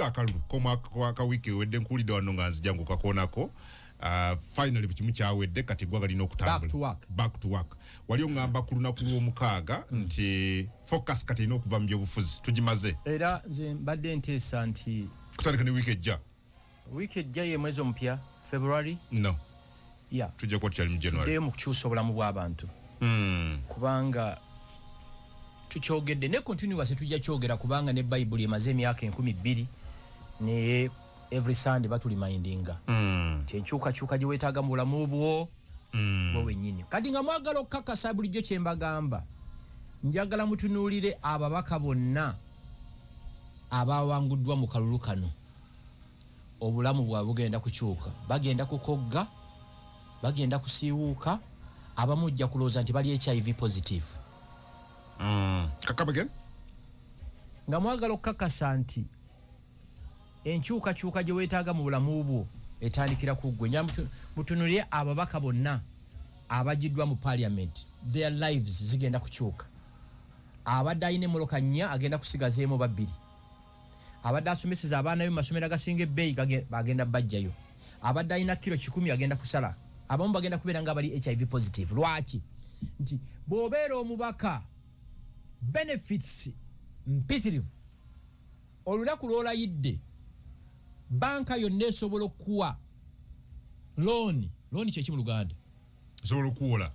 akalulu ka wiki wedde nkulide wano nga nzijangu kakonako finally bikimu kyawedde kati gwaga lino okutambula back to work waliyo ngamba ku lunaku lw'omukaaga nti focus kati ino okuva mu byobufuzi tugimaze era nze mbadde nteesa nti kutandika ne wiki ejja ye mwezi omupya February no yeah tujja kuba tukyali mu January tuddeyo mu kukyusa obulamu bw'abantu kubanga tukyogedde ne continuous tujja kyogera kubanga ne Bible emaze emyaka 12 ne every Sunday batulimindinga kyenkyukakyuka gye weetaaga mu bulamu bwo bo wennyini kati nga mwagala okukakasa bulijjo kye mbagamba njagala mutunuulire ababaka bonna abawanguddwa mu kalulu kano obulamu bwabwe bugenda kukyuka bagenda kukogga bagenda kusiiwuuka abamujja kulooza nti bali HIV positive kakabegen nga mwagala okukakasa nti enkyukakyuka gye weetaaga mu bulamu bwo etandikira ku ggwe mutunulire ababaka bonna abagiddwa mu parliament their lives zigenda kukyuka abadde ayina emmoloka nnya agenda kusigazeemu babiri abadde asomeseza abaana be mu masomero agasinga ebbeeyi bagenda bajjayo abadde ayina kilo 10 agenda kusala abamu bagenda kubeera nga bali HIV positive lwaki nti bw'obeera omubaka benefits mpitirivu olunaku lw'olayidde banka yonna esobola okuwa loan kyeki mu Luganda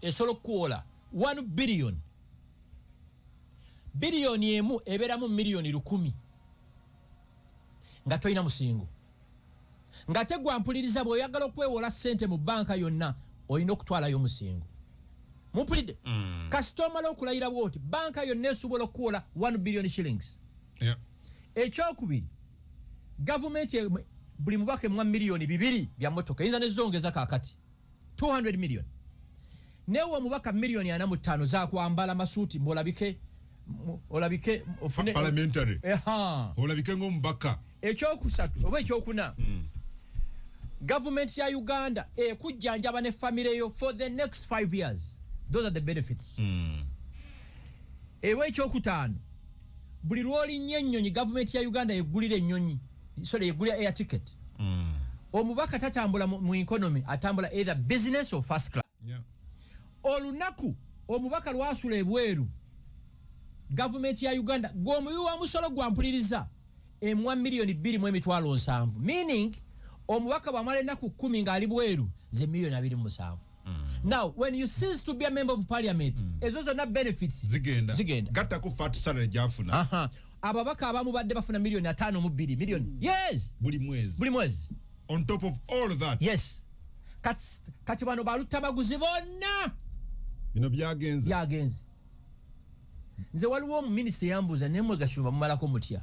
esobola okuwola 1 billion biliyoni emu ebeeramu miliyoni 100 nga toyina musingo nga tegwampuliriza bw'oyagala okwewola ssente mu banka yonna olina okutwalayo omusingo mupulidde kasita omala okulayira bwoti banka yonna esobola okuwola 1 billion shillings ekyokubiri gavumenti buli mubaka mwa miliyoni 2 bya motoka yinza nezongeza kakati 200 million newe mubaka miliyoni 45 za kwambala masuti mbolabike ofune parliamentary olabike ng'omubaka ekyokusatu oba ekyokuna government ya Uganda kujjanjaba ne family yo for the next 5 years those are the benefits ewe ekyokutaano buli lwoli nnyonyi government ya Uganda yegulira ennyonyi yegulira air ticket omubaka tatambula mu economy atambula either business or first class olunaku omubaka lwasula ebweru government ya Uganda gwomuwi wa musolo gwampuliriza emwa miliyoni 2.7 meaning omubaka bwamala ennaku 10 ng'ali bweru ze miliyoni 2.7 now when you cease to be a member of parliament ezo zonna benefits zigenda gatta ku fat salary jafuna ababaka abamu badde bafuna miliyoni 5.2 miliyoni yes buli mwezi on top of all that yes kati bano balutamaguzi bonna bino byagenze nze waliwo omuminisita yambuuza nemwe Gashumba mumalako mutya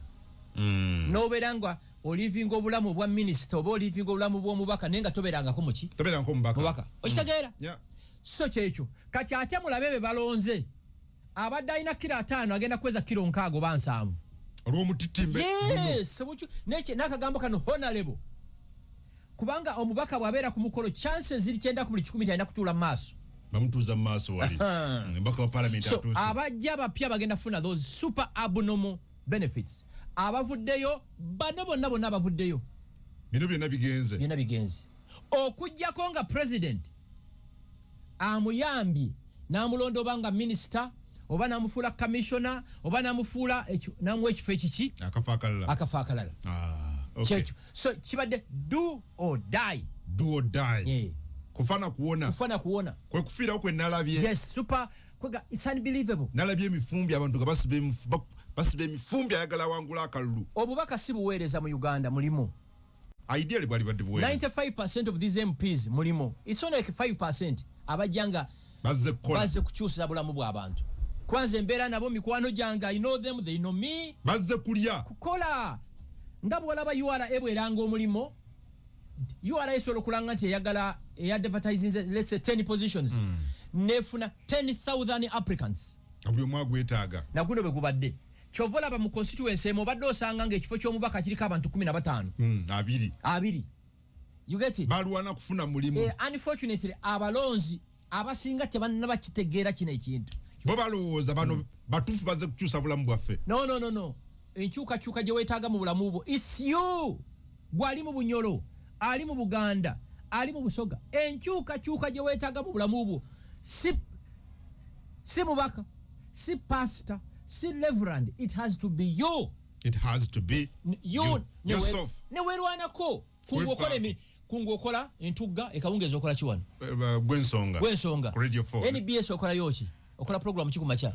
nobeeranga olivinga obulamu bwa minisita oba olivinga obulamu bw'omubaka naye nga tobeerangako mubaka okitegeera so kyekyo kati ate mulabe be balonze abadde alina kilo 5 agenda kweza kilo 6 oba 7 olw'omutitimbe n'akagambo kano honorable kubanga omubaka bw'abeera ku mukolo chances ziri 9 ku buli 10 alina kutuula mu maaso bamutuuza mu maaso wali mbaka wa parliament atuuse so abajja abapya bagenda kufuna those super abnormal benefits abavuddeyo bano bonna abavuddeyo bino byonna bigenze okujjako nga president amuyambye n'amulonda oba nga minister oba n'amufuula commissioner oba n'amufuula n'amuwa ekifo ekiki akafa akalala kyekyo so kibadde do or die kufana kuwona kwe kufiirawo kwe nalabye yes super kwega it's unbelievable nalabye emifumbi abantu nga basiba emifumbi ayagala wangula akalulu obubaka si buweereza mu Uganda mulimo ideally bwali badde buweereza 95% of these MPs mulimo it's only like 5% abajjanga bazze kukyusa bulamu bw'abantu kwanza embeera nabo mikwano gyange I know them they know me bazze kulya kukola nga bw'olaba URA bweranga omulimo URA esobola okulanga nti eyagala advertising let's say 10 positions nefuna 10,000 applicants buli omu agwetaaga naguno bwe gubadde kyova olaba mu constituency emu obadde osanga ng'ekifo ky'omubaka kiriko abantu 15 abiri you get it balwana kufuna mulimu unfortunately abalonzi abasinga tebannaba kitegeera kino ekintu bo balowooza bano batuufu bazze kukyusa bulamu bwaffe no enkyukakyuka gye weetaaga mu bulamu bwo, it's you. Gwali mu Bunyoro, ali mu Buganda, ali mu Busoga, enkyukakyuka gye weetaaga mu bulamu bwo si mubaka, si pastor, si reverend. It has to be you. It has to be you. Yourself. Ne werwanako kungu okola entugga ekawungeza okola kiwano gwensonga Radio 4 NBS okola yoki okola program kikumacha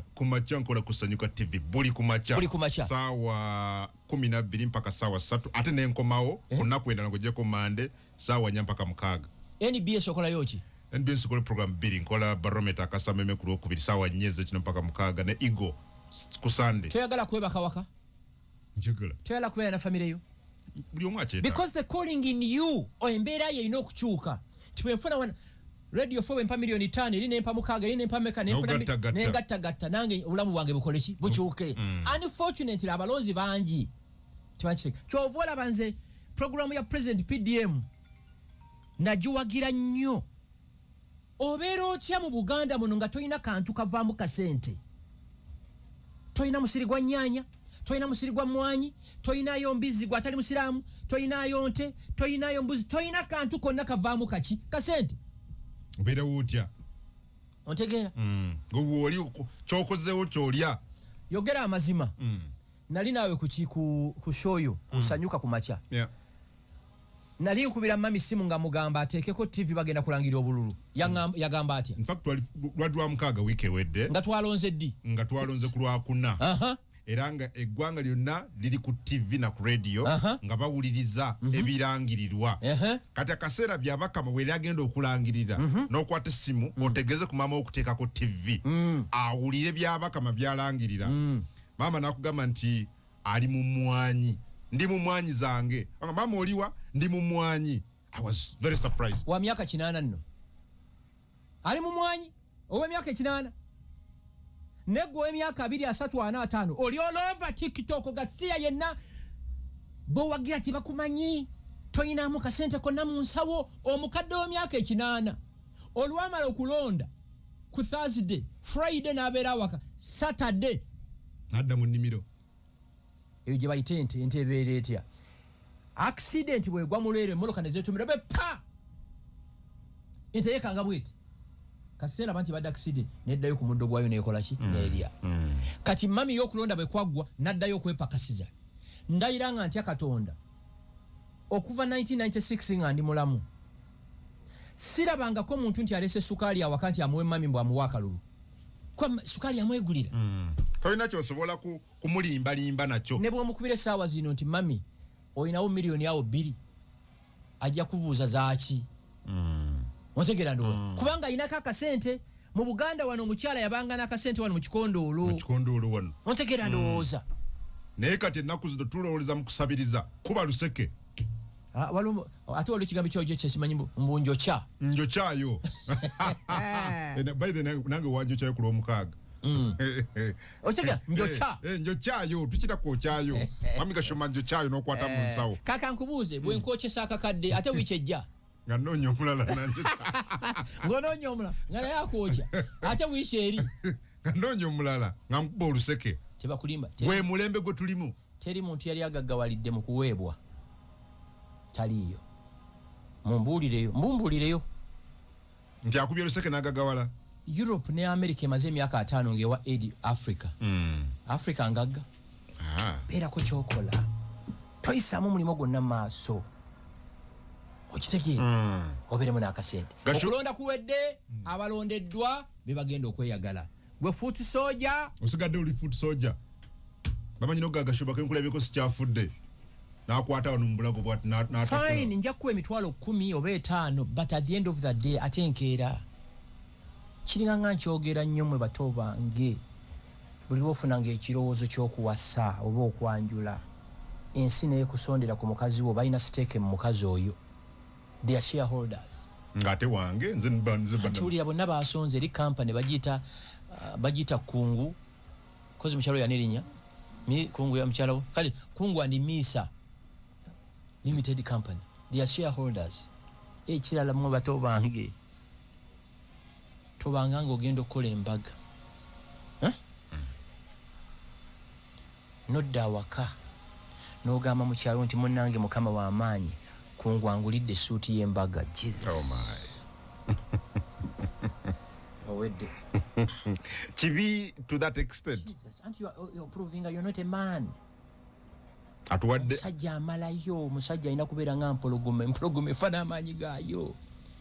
nkola kusanyuka TV buli kumacha sawa 12 mpaka sawa 3 ate nenkomawo kunakwenda ngoje komande sawa nyampaka mukaga. NBS okola yoki NBS okola program bili nkola barometer akasameme ku 2 sawa nyeze kino mpaka mukaga ne ego kusande toyagala kwebaka waka njegala toyala kubeera na family yo because the calling in you embeera ye ino okukyuka tibwenfuna wana Radio 4 empa milioni 5 eri nempa mukaga eri nempa meka nengattagatta nange obulamu bwange bukole ki bukyuke. Unfortunately abalonzi bangi tibakireka kyova olaba nze programu ya President PDM nagiwagira nnyo. Obeera otya mu Buganda muno nga toyina kantu kavaamu kasente, toyina musiri gwa nnyanya, toyina musiri gwa mwanyi, toyinayo mbizi gwa atali musiramu, toyinayo nte, toyinayo mbuzi, toyina kantu konna kavaamu kaki kasente. Obeera wotya ontegeera ng'oli kyokozeewo kyolya yogera amazima. Nali naawe ku shoyo kusanyuka ku macha. Nali nkubira mami simu nga mugamba ateekeko TV bagenda kulangira obululu. Yagamba ati in fact lwadwa mukaga wiki ewedde nga twalonze ddi nga twalonze ku Lwakuna. Era nga eggwanga lyonna liri ku TV na ku radio nga bawuliriza ebirangirirwa. Kati akaseera byabakama bwe lyagenda okulangirira n'okwata essimu otegeze ku maama okuteekako TV awulire byabakama byalangirira. Maama n'akugamba nti ali mu mwanyi, ndi mu mwanyi zange. Maama oliwa? Ndi mu mwanyi. I was very surprised. Wa myaka 8 nno ali mu mwanyi ow'emyaka 8 nego emyaka 2 3 4 5 oli olova TikTok gasiya yenna bo wagira ti bakumanyi toyina mu kasente konna mu nsawo omukadde w'emyaka 8 olwamala okulonda ku Thursday Friday n'abeera waka Saturday nadda mu nnimiro eyo gye bayita ente ebeera etya. Accident bwegwa mulwere emmoloka ne zeetumira be pa ente yekanga bweti kaseera banti badde accident neddayo ku muddo gwayo neekola ki neerya. Kati mami y'okulonda bwe kwaggwa naddayo okwepakasiza. Ndayira nga ntya Katonda okuva 1996 nga ndi mulamu sirabangako muntu nti alese sukaali awaka nti amuwe mami mbw amuwa akalulu kwa sukaali amwegulira. Tolina kyosobola kumulimbalimba nakyo ne bw'omukubira essaawa zino nti mami oyinawo miliyoni awo 2 ajja kubuuza zaaki. Ontegera ndo kubanga inaka akasente mu Buganda wano omukyala yabanga n'akasente wano mu kikondoolo wano. Ontegera ndowooza naye kati ennaku zino tulowoleza mu kusabiriza kuba luseke. Ate waliwo ekigambo kyogyo kyesimanyi mbu njokyayo by the nange wanjokyayo ku Lwomukaaga. Otega njokyayo tukira kwokyayo mami gashoma njokyayo n'okwata mu nsawo. Kaka nkubuuze bwe nkokyesa akakadde ate wiiki ejja nga noonya omulala ng'onoonya omulala nga naye akwokya ate wiiki eri nga noonya omulala nga nkuba oluseke. Tebakulimba gwe mulembe gwe tulimu. Teri muntu yali agaggawalidde mu kuweebwa taliyo. Mumbuulireyo nti akubye oluseke n'agaggawala. Europe ne America emaze emyaka 5 ng'ewa aid Africa. Africa ngagga beerako kyokola toyisaamu omulimu gwonna mu maaso okitegeera obeeremu n'akasente. Okulonda kuwedde abalondeddwa be bagenda okweyagala. Gwe foot soldier osigadde oli foot soldier bamanyi n'ogagashoba kenkulabyeko sikyafudde n'akwata wano mu bulago bwati fine nja kuwa emitwalo 10 oba 5 but at the end of the day ate enkeera kiringa nga nkyogera nnyo mwe bato bange buli lwofunanga ekirowoozo ky'okuwasa oba okwanjula ensi naye kusondera ku mukazi wo balina siteeke mu mukazi oyo they are shareholders ng'ate wange nze tuwulira bonna basonze eri kampani bagiyita kungu kozi mukyalo yanirinya kungu ya mukyalo kale kungu and Misa limited company they are shareholders. Ekirala mwe bato bange tobanga ng'ogenda okukola embaga nodda awaka n'ogamba mu kyalo nti munnange mukama w'amaanyi kungwangulidde essuuti y'embaga. Jesus. Oh my. Owedde. Kibi to that extent. Jesus, and you're proving you're not a man. Atuwadde. Musajja amalayo, musajja alina kubeera nga empologoma efana amaanyi gaayo.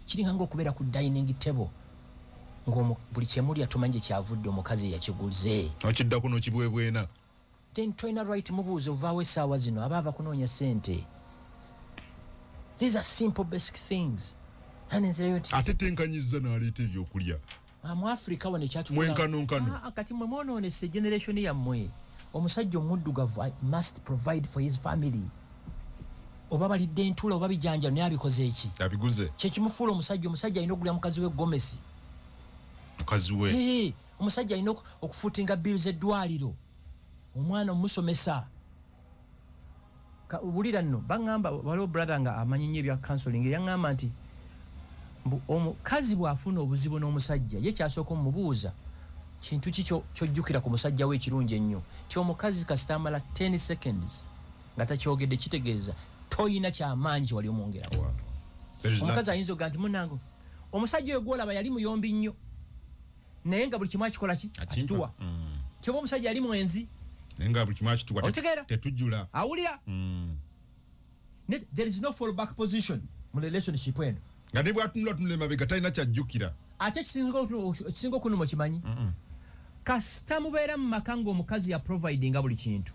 Kiringa ng'okubeera ku dining table. Buli kyemuli atumanyi kyavudde omukazi yakiguze. Okiddako n'okibwebwena. Then tolina right mubuuze ovaawo essaawa zino aba ava kunoonya ssente. These are simple basic things. Ate tenkanyizza n'aleeta ebyokulya. Mu Africa wano ekyatufuna. Mwenkanonkano. Kati mwe mwonoonese generation yammwe. Omusajja omuddugavu must provide for his family. Oba balidde entula oba bijanja naye abikoze eki? Abiguze. Kyekimufuula omusajja alina okugula mukazi we Gomesi. Mukazi we. Omusajja alina okufuutinga bills eddwaliro. Omwana omusomesa. Bulira nno baŋŋamba waliwo brother nga amanyi nnyo ebya counseling yaŋŋamba nti omukazi bw'afuna obuzibu n'omusajja ye kyasooka omubuuza kintu ki kyojjukira ku musajja we ekirungi ennyo ti omukazi kasita amala 10 seconds nga takyogedde kitegeeza toyina kyamaanyi kyewali omwongerawo. Omukazi ayinza oga nti munnange omusajja oyo gwolaba yali muyombi nnyo naye nga buli kimu akikola ki akituwa kyoba omusajja yali mwenzi naye nga buli kimu akituwa tetujjula awulira. There is no fallback position mu relationship eno nga ne bwatunula tunula emabega talina kyajjukira. Ate kisinga okunuma kimanyi kasita mubeera mu maka ng'omukazi ya providinga buli kintu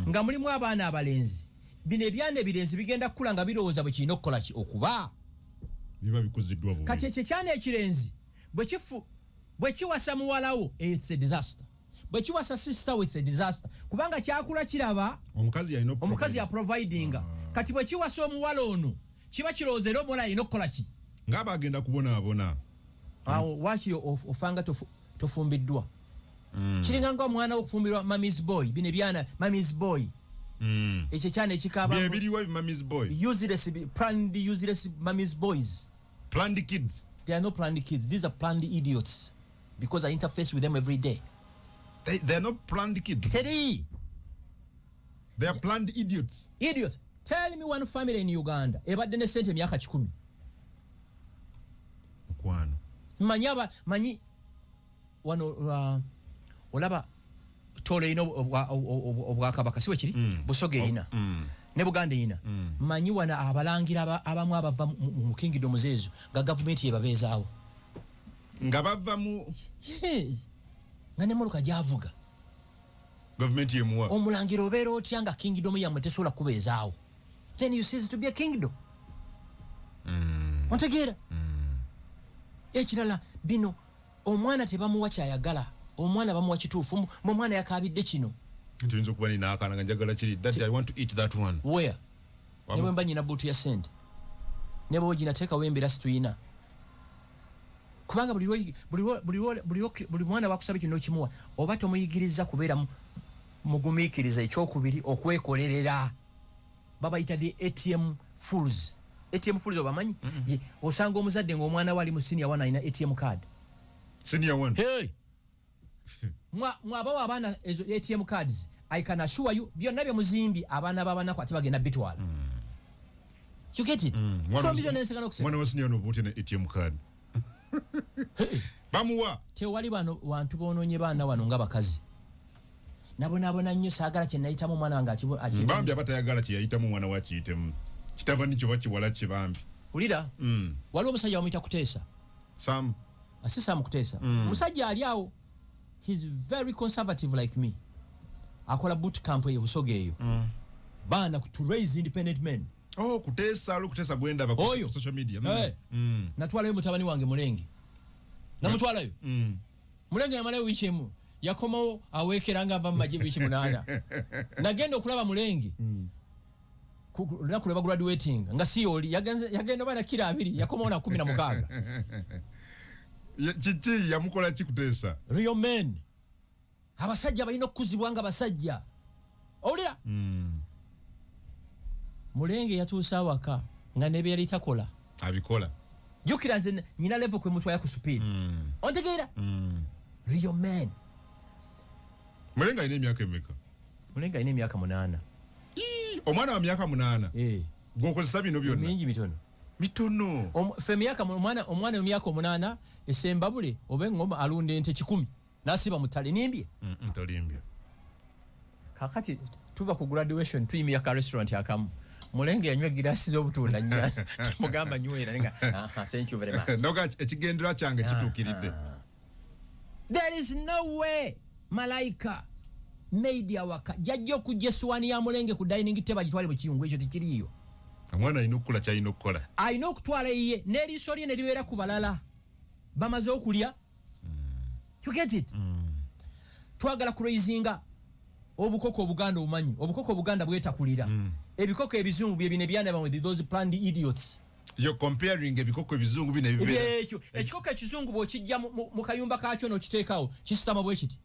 nga mulimu abaana abalenzi bino ebyana ebirenzi bigenda kukula nga birowooza bwe kirina okukola ki okuba biba bikuziddwa bubi. Kati ekyo ekyana ekirenzi bwe kiwasa muwalawo it's a disaster, bwe kiwasa sister we it's a disaster kubanga kyakula kiraba omukazi ya providinga. Kati bwe kiwasa omuwala ono kiba kirowooza era omuwala alina okukola ki ng'aba agenda kubonaabona. Awo waakiri ofanga tofumbiddwa. Kiringa nga omwana w'okufumbirwa mami's boy bino ebyana mami's boy. Ekyo kyana ekikaaba ebiriwa mami's boy planned useless mami's boys. Planned kids. They are not planned kids, these are planned idiots because I interface with them every day. They are not planned kids. Teddy. They are planned idiots. Idiots. Tell me one family in Uganda ebadde ne sente emyaka 10. Mukwano. Manyi wano olaba tole ino obwakabaka siwe kiri Busoge ina ne Buganda ina manyi wana abalangira abamu abava mu kingdom zezo nga government yebabeezaawo nga bava mu nga ne muluka gyavuga government yemuwa omulangira obeera otya nga kingdom yammwe tesobola kubeezaawo, then you cease to be a kingdom. Ontegeera ekirala bino omwana tebamuwa kyayagala, omwana bamuwa kituufu. Omwana yakabidde kino ntinzo kuba nina akaana nga njagala kiri daddy I want to eat that one. Where ne bwe mba nyina buutu ya sente ne bwe ginateekawo embeera situyina kubanga buli mwana wakusaba kino kimuwa oba tomuyigiriza kubeera mugumiikiriza. Ekyokubiri okwekolerera babayita the ATM fools. ATM fools obamanyi? Osanga omuzadde ng'omwana wali mu senior 1 alina ATM card. Senior 1? Hey! Mwabawo abaana ezo ATM cards, I can assure you byonna bye muzimbi abaana b'abanaku ate bagenda bitwala. You get it? So mbyo nenseka n'okusema mwana wa senior no bote na ATM card. Bamuwa tewali bano wantu bonoonye baana wano nga bakazi. Nabonabona nnyo saagala kye nayitamu omwana wange akiyitamu. Bambi abatayagala kye yayitamu omwana we akiyitemu. Kitaba nikyo bakiwala kye bambi. Ulira? Waliwo omusajja bamuyita Kuteesa. Sam. Asi Sam Kuteesa. Musajja ali awo. He's very conservative like me. Akola boot camp eyo Busoge eyo. Baana to raise independent men. Oh, Kuteesa gwenda ku social media. Natwalayo mutabani wange Mulenge. Namutwalayo. Mulenge yamalayo wiiki emu. Yakomawo aweekeranga ava mu magye wiiki 8. Nagenda okulaba Mulenge. Lunaku lwe graduating nga si oli yagenda bana kira 2 yakomawo na 16. Chichi yamukola ki Kuteesa? Real men. Abasajja balina okuzibwa nga basajja. Owulira? Mulenge yatuusa awaka nga ne bye yali takola abikola. Jukira nze nyina level kwe mutwaya ku speed. Ontegeera? Real men. Mulenge alina emyaka emeka? Mulenga ine myaka 8 omwana wa myaka 8 gwokozesa bino byonna mingi mitono fe myaka omwana wa myaka 8 esembabule obe ngoma alunde ente 10 nasiba mutale nimbye ntolimbye kakati tuva ku graduation tuyimira ka restaurant yakamu Mulenga yanywa gilasi z'obutunda nnya mugamba nywera ninga thank you very much noga ekigendera kyange kituukiridde. There is no way malaika media waka jajjo kujja swani ya Mulenge ku dining table gitwale mu kiyungu ekyo tikiriyo. Amwana ino kula cha ino kola. Aino kutwala iye neri sori ne libera ku balala. Bamaze okulya. You get it? Twagala kuraisinga obukoko Buganda umanyi. Obukoko Buganda bweta kulira. Ebikoko ebizungu bye bine byana with those planned idiots. You're comparing ebikoko ebizungu bine bibera. Ekyo ekikoko ekizungu bwo kijja mu kayumba kaakyo no kiteekawo kisitama bwe kiti.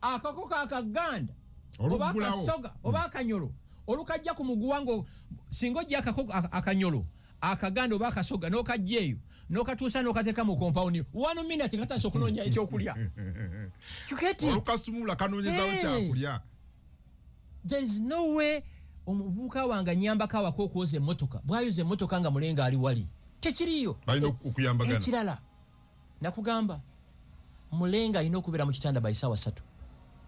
Akakoko akaganda oba akasoga oba akanyolo olukajja ku muguwango singojja akakoko akanyolo akaganda oba akasoga n'okajjeeyo n'okatuusa n'okateeka mu compound 1 minute katasa okunoonya ekyokulya. Olukasumula kanoonyezaawo kyakulya. There is no way omuvubuka wange nyambako awaka okwoza emmotoka bw'ayoza emmotoka nga Mulenga ali wali tekiriyo. Balina okuyambagana. Ekirala nakugamba Mulenga alina okubeera mu kitanda bayisaawa 3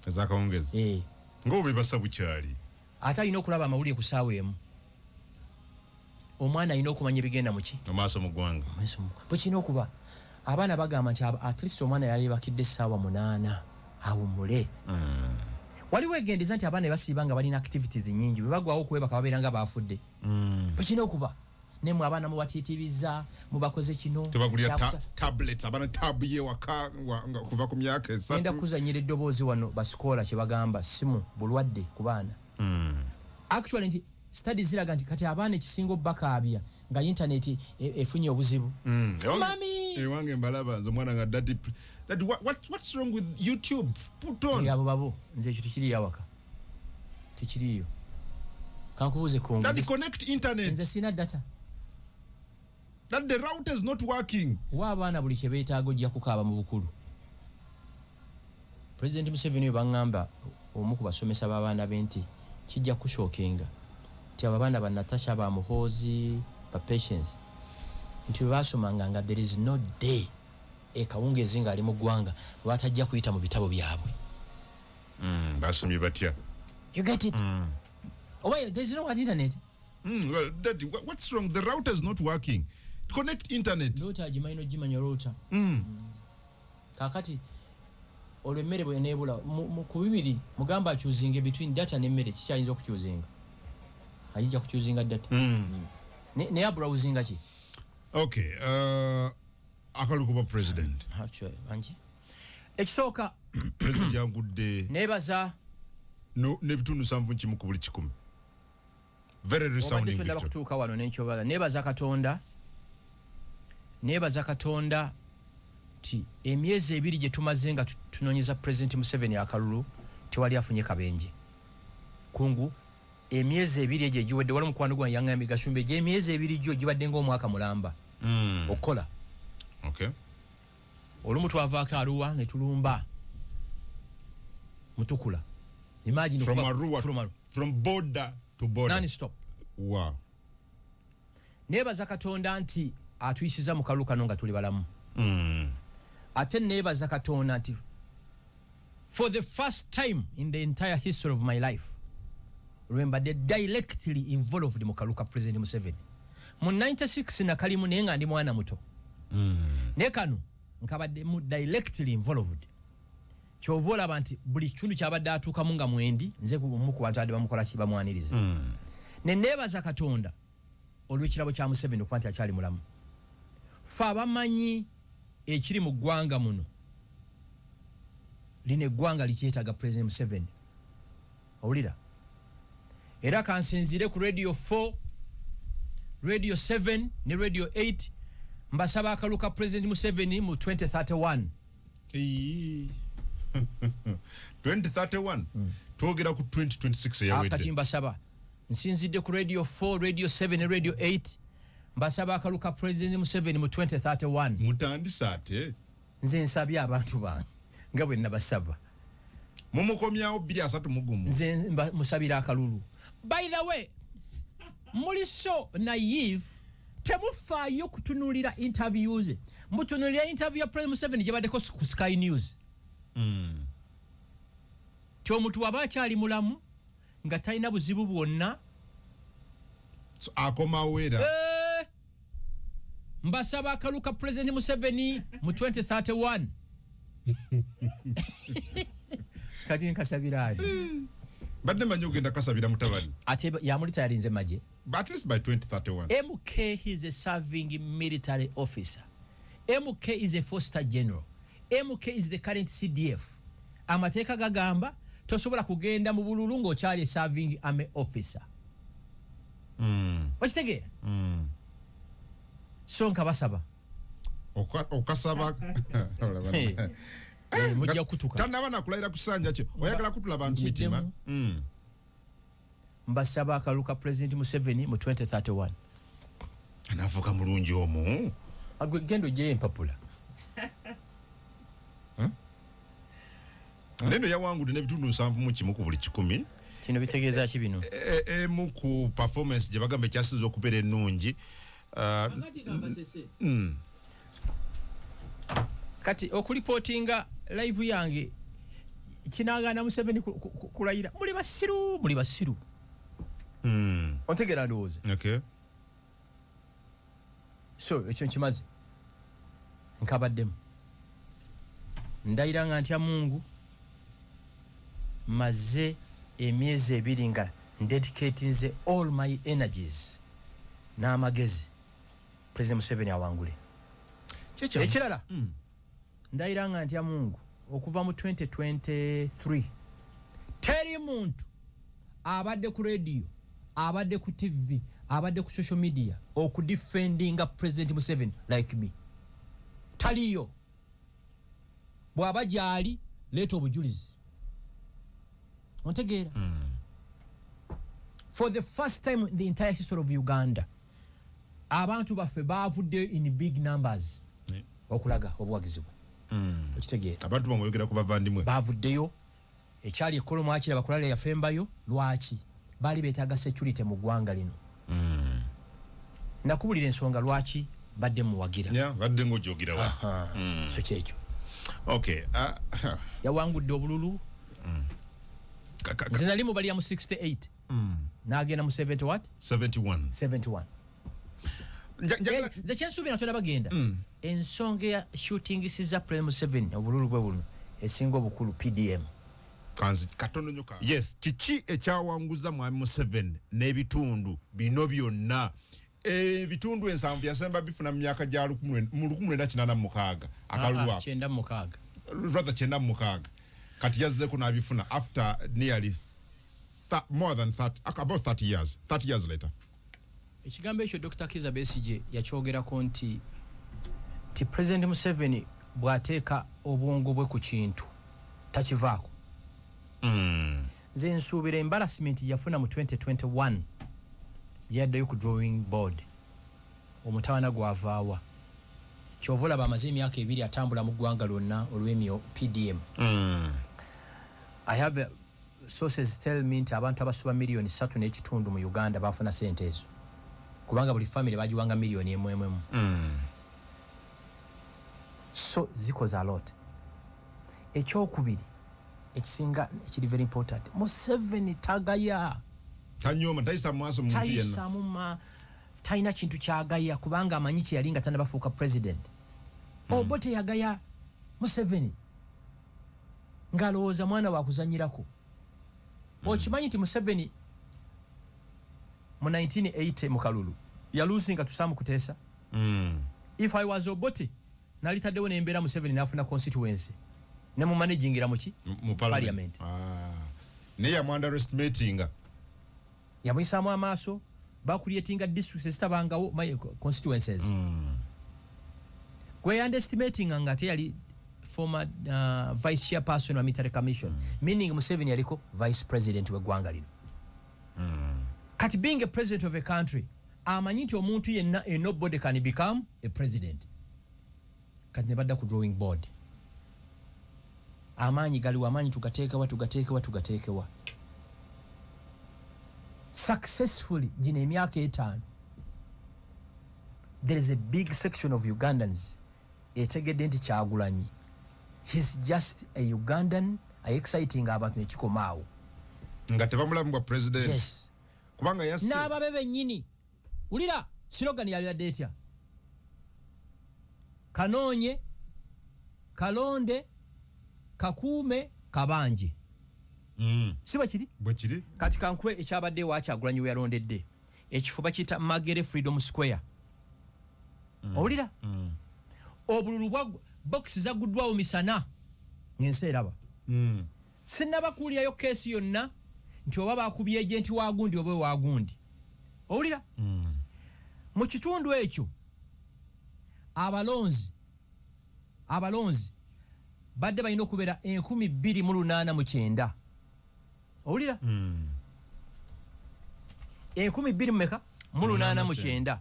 ezakawungezi ng'obe basa bukyali ate alina okulaba amawulire ku ssaawa emu. Omwana alina okumanya ebigenda muki amaaso mu ggwanga bwe kirina okuba. Abaana bagamba nti at least omwana yali bakidde essaawa 8 awummule. Waliwo egendeza nti abaana basiiba nga balina activities nyingi bwe bagwawo okwebaka babeera nga baafudde. Bwe kirina okuba nemwe abaana mubatiitiriza mubakoze kino tebagulira tablets abana tabu ye waka kuva ku myaka 3 enda kuzanyira eddoboozi wano basikola kye bagamba simu bulwadde ku baana. Actually nti studies ziraga nti kati abaana ekisinga obbakaabya nga internet efunye obuzibu. Mami ewange mbalaba nze omwana nga daddy what's wrong with YouTube put on yabo babo nze ekyo tikiri yawaka tikiriyo kankubuuze kongo that connect internet nze sina data that the router is not working. Wa abaana buli kye beetaaga ojja kukaaba mu bukulu. President Museveni bangamba omu ku basomesa b'abaana be nti kijja kushookinga nti abaana ba Natasha ba Muhoozi ba Patience nti basomanga nga there is no day ekawungezi nga ali mu ggwanga lwatajja kuyita mu bitabo byabwe. Basomye batya. You get it? Oh wait, there is no internet. Well, Daddy, what's wrong? The router is not working. Connect internet. Router jimaino jimanyo router. Kakati olwemmere bwe neebula ku bibiri mugamba akyuzinge between data n'emmere kikyayinza okukyuzinga. Ayinza kukyuzinga data. Ne browsinga ki? Okay, akalukuba president. Actually, anji. Ekisooka president yangudde. Nebaza no nebitundu 7 ku buli 10. Very resounding victory. Kutuuka wano n'ekyobala nebaza Katonda ti emyezi 2 gye tumaze nga tunoonyeza President Museveni akalulu tewali afunye kabenje kungu emyezi 2 egyo giwedde wali mukwano gwa yangambi Gashumbe gye emyezi 2 gyo gibadde ng'omwaka mulamba okola. Okay. Olumu twavaako Arua ne tulumba Mutukula. Imagine from Arua from border to border. Non stop. Wow. Nebaza Katonda nti atuyisiza mu kalulu kano nga tuli balamu. Ate nebaza Katonda nti for the first time in the entire history of my life remember they directly involved mu kalulu ka President Museveni. Mu 96 na kalimu naye nga ndi mwana muto. Ne kano nkabadde mu directly involved. Kyovola banti buli kitundu kyabadde atuukamu nga mwendi nze mu ku bantu adde bamukola ki bamwaniriza. Ne nebaza Katonda olw'ekirabo kya Museveni okuba nti akyali mulamu. Fa abamanyi ekiri mu ggwanga muno line eggwanga likyetaaga President Museveni owulira era kansinzire ku radio 4 radio 7 ne radio 8 mbasaba akaluka President Museveni mu 2031 2031 twogera ku 2026 yawedde akati mbasaba nsinzidde ku radio 4 radio 7 ne radio 8 mbasaba akaluka President Museveni mu 2031 mutandisa ate nze nsabye abantu bange nga bwe nabasaba mumukomyawo 2 mugumu nze musabira akalulu. By the way, muli so naive, temufaayo kutunulira interviews. Mutunulira interview ya President Museveni gyebaddeko ku Sky News. Kyomuntu aba akyali mulamu nga talina buzibu bwonna. So, akomawera. Mbasaba akaluka President Museveni mu 2031. Kati nkasabira ali. Badde manyi ogenda kasabira mutabani. Ate yamulita yalinze maje. But at least by 2031. MK is a serving military officer. MK is a foster general. MK is the current CDF. Amateeka gagamba tosobola kugenda mu bululu ng'okyali serving army officer. Wakitegeera? So nkabasaba. Okasaba. Mujja kutuka. Tanaba nakulayira kusanja kyo. Oyagala kutula bantu mitima. Mbasaba akaluka President Museveni mu 2031. Anavuga mulungi omu. Gendo je empapula. Neno yawangu ne bitundu 7 mu kimu ku buli 10. Kino bitegeeza ki bino? Mu ku performance gye bagambe kyasizo okubeera ennungi. Kati okulipotinga live yange kinagana Museveni kulayira. Muli basiru. Ontegera ndowooza. Okay. So ekyo nkimaze. Nkabaddemu. Ndayira nga ntya Mungu maze emyezi 2 nga dedicatinze all my energies n'amagezi President Museveni awangule. Ekirala ndayira nga ntya Mungu okuva mu 2023 teri muntu abadde ku radio, abadde ku TV, abadde ku social media okudefendinga President Museveni like me. Taliyo. Bwaba gyali leeta obujulizi. Ontegeera? For the first time in the entire history of Uganda, abantu baffe baavuddeyo in big numbers okulaga obuwagizi bwe. Okitegeera? Abantu bamwogera ku bavandimwe. Baavuddeyo ekyali ekkolomu akira bakulala yafembayo. Lwaki? Baali beetaaga security mu ggwanga lino. Nakubulira ensonga lwaki badde muwagira. Badde ng'ojogerawa. So kyekyo. Okay. Yawangudde obululu. Nze nali mubali ya mu 68. N'agenda mu 70 what? 71. Nze kyensuubira ntola bagenda. Ensonga ya shooting siza President Museveni obululu bwe buno esinga obukulu PDM. Katono nyoka. Yes, kiki ekyawanguza mwami Museveni n'ebitundu bino byonna. Bitundu ensanvu yasemba bifuna mu myaka gya 1986 akalulu ako. 96. Rather 96. Kati yazzeko n'abifuna after nearly more than 30, about 30 years. 30 years later. Ekigambo ekyo Dr. Kizza Besigye yakyogerako nti President Museveni bw'ateeka obwongo bwe ku kintu takivaako. Nze nsuubira embarrassment yafuna mu 2021 yaddayo ku drawing board. Omutawana gwavaawa. Kyova olaba amaze emyaka 2 atambula mu ggwanga lyonna olw'emyo PDM. I have sources tell me nti abantu abasuba million 3.5 mu Uganda bafuna sente ezo. Kubanga buli family bajiwanga million 1. So zikoze a lot. Ekyokubiri ekisinga ekiri very important. Museveni tagaya. Tanyoma taisa mwaso muntu yenna. Taisa muma taina kintu kyagaya kubanga amanyi kye yalinga tanabafuuka president. Obote yagaya Museveni. Ngalowooza mwana wa kuzanyirako. Okimanyi nti Museveni mu 1980 mu kalulu yalusinga tusamu kuteesa. If I was Obote nalitaddewo n'embeera Museveni n'afuna constituency ne mu managingira mu parliament. Ne ya underestimating. Yamuyisaamu amaaso bakuliyetinga districts ezitabangawo constituencies. Gwe underestimating nga ate yali former vice chairperson wa military commission, meaning Museveni yaliko vice president w'eggwanga lino. Kati being a president of a country amanyi nti omuntu yenna nobody can become a president. Kati ne badda ku drawing board. amaanyi galiwa amaanyi tugateekewa successfully gino emyaka 5 there is a big section of Ugandans etegedde nti Kyagulanyi he's just a Ugandan exciting abantu nekikomaawo nga tebamulambwa president. Yes. Kubanga yasse n'ababe bennyini ulira slogan yali yadde etya kanoonye kalonde kakuume kabanje. Siba kiri? Bwe kiri. Kati kankwe ekyabadde wa Kyagulanyi we yalondedde ekifuba kiyita Magere Freedom Square. Owulira? Obululu bwa box zaguddwawo misana ngense eraba. Sinnaba kuwulirayo keesi yonna nti oba bakubye ejenti wagundi oba wagundi. Owulira? Mu kitundu ekyo abalonzi badde balina okubeera 2,289. Owulira? 2,289.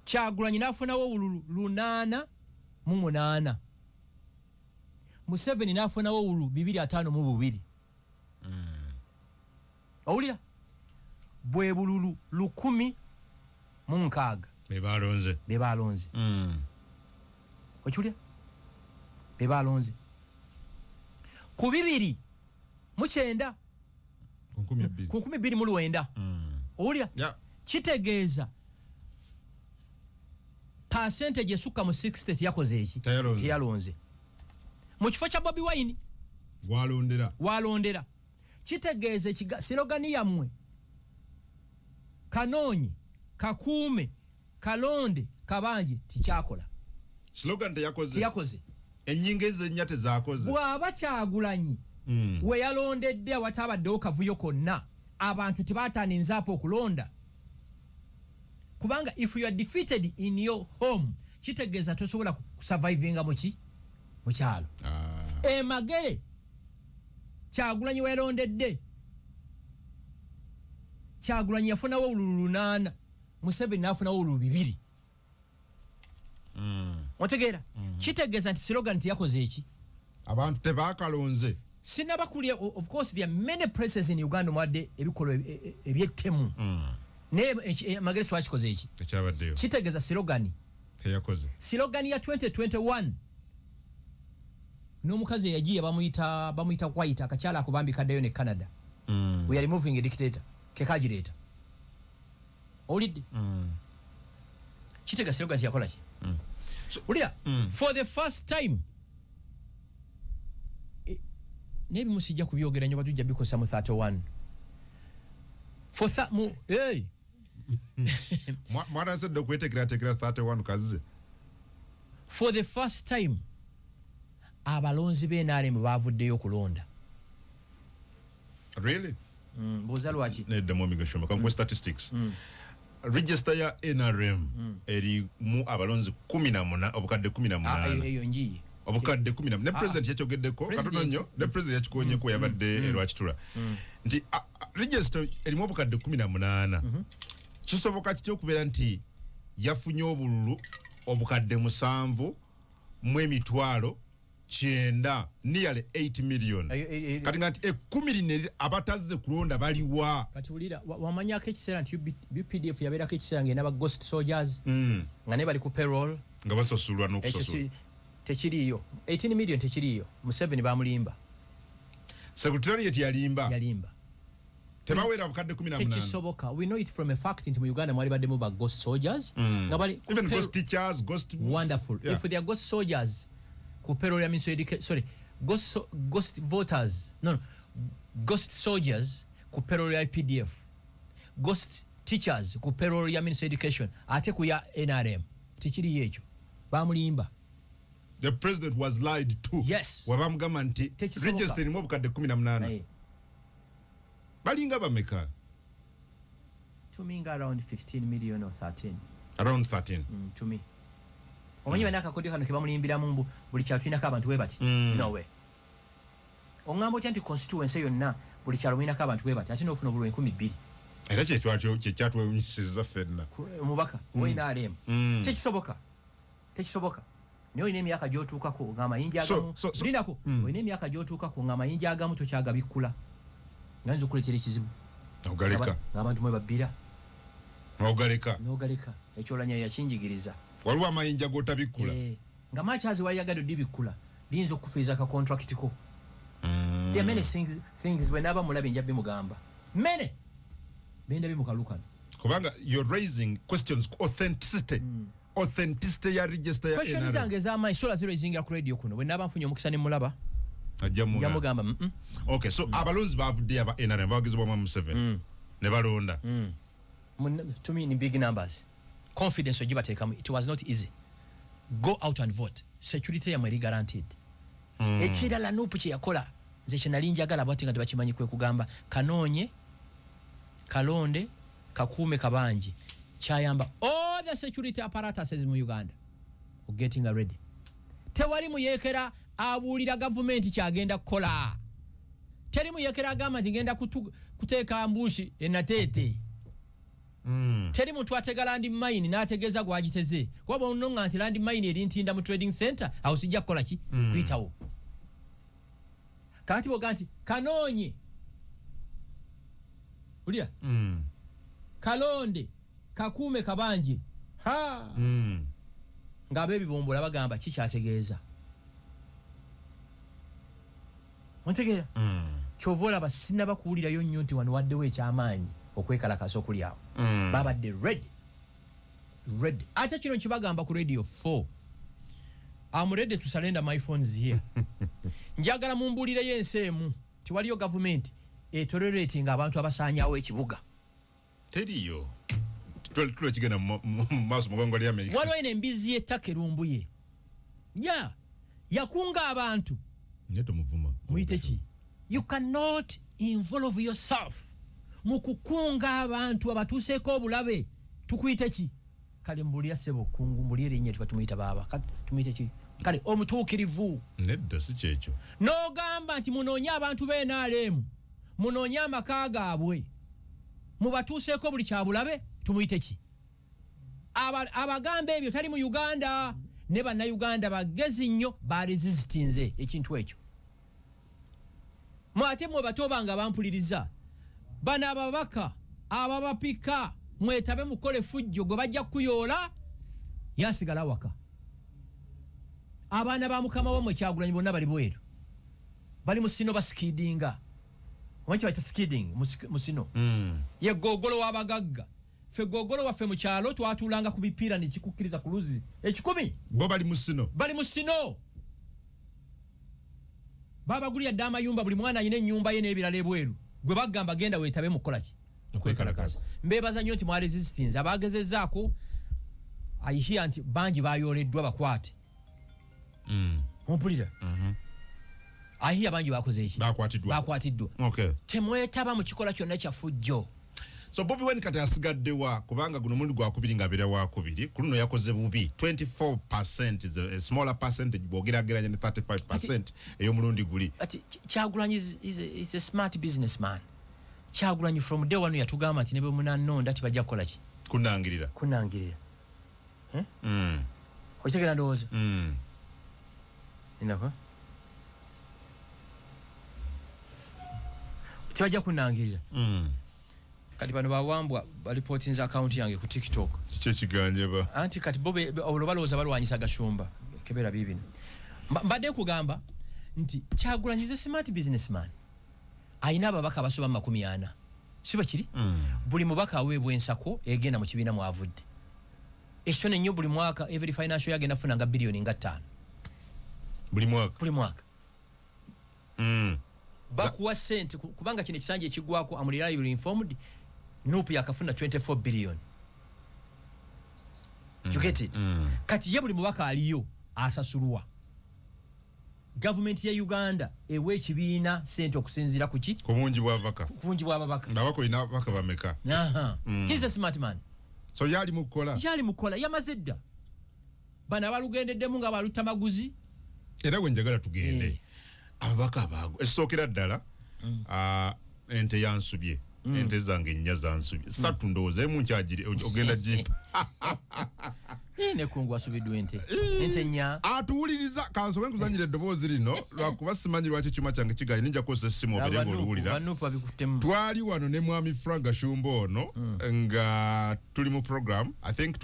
Kyagulanyi n'afunawo obululu 808. Museveni n'afunawo obululu 252. Owulira? Bwe bululu 1,006 bebalonze. Okiwulira? Bebalonze. Ku 209 ku 2,209. Owulira? Kitegeeza percentage esukka mu 60 teyakoze eki? Teyalonze. Mu kifo kya Bobi Wine walondera. Kitegeeza sirogani yammwe kanoonye kakuume kalonde kabanje tikyakola. Slogan teyakoze. Ennyingo ezennya tezaakoze. Bw'aba Kyagulanyi we yalondedde awatabaddewo kavuyo konna abantu tebaatandinzaapo okulonda. Kubanga if you are defeated in your home kitegeeza tosobola kusurvivinga mu kyalo. Magere Kyagulanyi we yalondedde Kyagulanyi yafunawo obululu 8, Museveni n'afunawo obululu 2. Otegeera? Kitegeeza nti slogan tiyakoze eki? Abantu tebakalonze. Sinnabakulya, of course there are many places in Uganda mwadde ebikolwa ebyettemu. Naye Magere swakikoze eki? Tekyabaddeyo. Kitegeeza slogan teyakoze. Slogan ya 2021 n'omukazi eyagiye bamuyita White akakyala akubambi kaddayo ne Canada. We are removing a dictator. Kekagireeta. Olidde? Kitegeeza slogan yakola ki? Ulira, for the first time nebi musijja kubyogera nyo batujja bikosa mu 31 mwana said okwetekera 31 kazize. For the first time abalonzi b'NRM bavuddeyo okulonda. Really? Buuza lwaki? Nedda mu migashoma kankwe statistics. Register ya NRM eri mu abalonzi 18 obukadde 18. Eyo njiye. Obukadde 18. Ne president yakyogeddeko katono nnyo, ne president yakikonyeko yabadde erwakitula. Nti register eri mu obukadde 18. Kisoboka kityo okubeera nti yafunye obululu obukadde 7 mu emitwalo 9, nearly 8 million. Kati ngati 10 abatazze kulonda baliwa. Kati ulira wamanyako ekiseera nti UPDF yabeerako ekiseera ng'enda ba ghost soldiers nga ne bali ku payroll nga basasulwa n'okusasulwa. Tekiriiyo 18 million tekiriiyo. Museveni bamulimba. Secretariat yalimba. Tebawera abukadde 18. Tekisoboka. We know it from a fact nti mu Uganda mwali baddemu ba ghost soldiers. Even ghost teachers, ghost. Wonderful. Yeah. If they are ghost soldiers ku payroll ya Ministry of Education, sorry, ghost voters, no, ghost soldiers ku payroll ya IPDF, ghost teachers ku payroll ya Ministry of Education, ate ku ya NRM. Tekiri ekyo. Bamulimba. The president was lied to. Yes. Wabamugamba nti register mu obukadde 18. Balinga bameka? To me around 15 million or 13. Around 13. To me. Omanyi bana akakodi kano ke bamulimbira mu buli kyalo kirinako abantu bwe bati. No way. Ongamba otya nti constituency yonna buli kyalo kirinako abantu bwe bati ate n'ofuna obululu 12,000. Era kyetwatwewunyisiza ffenna. Omubaka NRM. Tekisoboka. Niyo ine myaka gyotuukako nga amayinja agamu lindako ine myaka gyotuukako nga amayinja agamu tokyagabikula nga nzo kuletera ekizibu ogaleka ng'abantu mwe babbira n'ogaleka ekyolanya yakinjigiriza waliwo amayinja g'otabikula nga makyazi wayagadde oddibikula liyinza okukufiiriza ka contract ko there are many things bwe naaba mulabe nja bimugamba mene benda bimukalukano kubanga you're raising questions authenticity ya register ya question zange z'amaanyi sola zirazinga ku radio kuno bwe naaba nfunye omukisa ne mulaba jamugamba okay so abalonzi bavudde aba NRM bagezebwa mu 7 ne balonda to me in big numbers confidence ogibateekamu it was not easy go out and vote security yamwe eri guaranteed ekirala nupu kye yakola nze kye nali njagala bwati nga tebakimanyi kwe kugamba kanoonye kalonde kakuume kabanji kyayamba all the security apparatuses mu Uganda getting ready tewali muyekera abuulira gavumenti kyagenda kukola teri muyekera agamba nti ngenda kuteeka ambushi enateete teri muntu atega land mine n'ategeeza gwagiteze kuba ononga nti land mine eri ntinda mu trading center awo sijja kukola ki kuyitawo kakati boga nti kanoonye ulya kalonde kakuume kabanje ng'ab'ebibombola bagamba kikyategeeza ontegeera kyova olaba sinaba kuwulirayo nnyo nti wano waddewo ekyamaanyi okwekalakasa okuli awo babadde ready ate kino nkibagamba ku radio 4 I'm ready to surrender my phones here njagala mumbuulireyo ensi emu tiwaliyo gavumenti etoleratinga abantu abasaanyawo ekibuga teriyo tulekigenda mu maaso mugongo lya Amerika waliwo ine embizi y'ettaka erumbuye yakunga abantu neto muvuma muyite ki you cannot involve yourself mu kukunga abantu abatuuseeko obulabe tukuyite ki kale mbulira sebo kungu mbulira erinnya tumuyita baaba tumuyite ki kale omutuukirivu nedda si kyekyo n'ogamba nti munoonye abantu b'NRM munoonye amaka gaabwe mubatuuseeko buli kyabulabe tumuyite ki abagamba ebyo tali mu Uganda ne bannayuganda bagezi nnyo baresistinze ekintu ekyo mwate mwe batobanga bampuliriza bana ababaka ababapika mwetabe mukole fujjo gwe bajja kuyoola yasigala waka abaana ba mukama wamwe Kyagulanyi bonna bali bweru bali musino baskidinga wanchi baita skiding musino ye gogolo wabagagga fe gogolo waffe mu kyalo twatulanga ku bipiira ne kikukkiriza ku luzi ekikumi bo bali musino baba guli ya dama yumba buli mwana ayina ennyumba ye n'ebirala ebweru gwe bagamba genda weetabe mukola ki okwekalakaza mbebaza nnyo nti mwa resistance abagezezaako ayihiya nti bangi bayooleddwa bakwate ompulira ayihiya bangi bakoze eki bakwatiddwa temwetaba mu kikola kyonna kyafujjo so Bobi Wine kati asigaddewa kubanga guno muli gwakubiri ng'abeera wakubiri ku luno yakoze bubi 24% is a smaller percentage bwogerageranya ne 35% ey'omulundi guli Kyagulanyi is a smart businessman Kyagulanyi from day one yatugamba nti ne bwe munanonda tibajja kukola ki kunangirira okitegera ndowooza inako tibajja kunangirira kati bano bawambwa balipotinza account yange ku TikTok kye kiganje ba anti kati bobe olobaloza balwanyisa gashumba kebera bibino mbadde kugamba nti Kyagulanyi is a smart businessman aina ababaka basoba 40 siba kiri buli mubaka aweebwa ensako egenda mu kibiina mwavudde ekyo nnyo buli mwaka every financial year agenda funa nga billion nga 5 buli mwaka bakuwa sente kubanga kino ekisanja ekigwako amulirayo informed nupu yakafuna 24 billion you get it kati ye buli mubaka aliyo asasulwa government ya Uganda ewe ekibiina sente okusinzira ku ki ku bungi bw'ababaka ndabako ina baka bameka he's a smart man so yali mukola yamaze dda bana balugendeddemu nga balutamaguzi era gwe njagala tugende ababaka abago esookera ddala ente yansubye ente zange nnya zansubye satu ndowooza emu nkyagiri ogenda jipa ne kungu asubidwa ente nya atuwuliriza kansobe nkuzanyira eddoboozi lino lwakuba simanyi lwaki ekyuma kyange kigayi ninja kukozesa essimu obeere ng'oluwulira twali wano ne mwami Frank Gashumba ono nga tuli mu program I think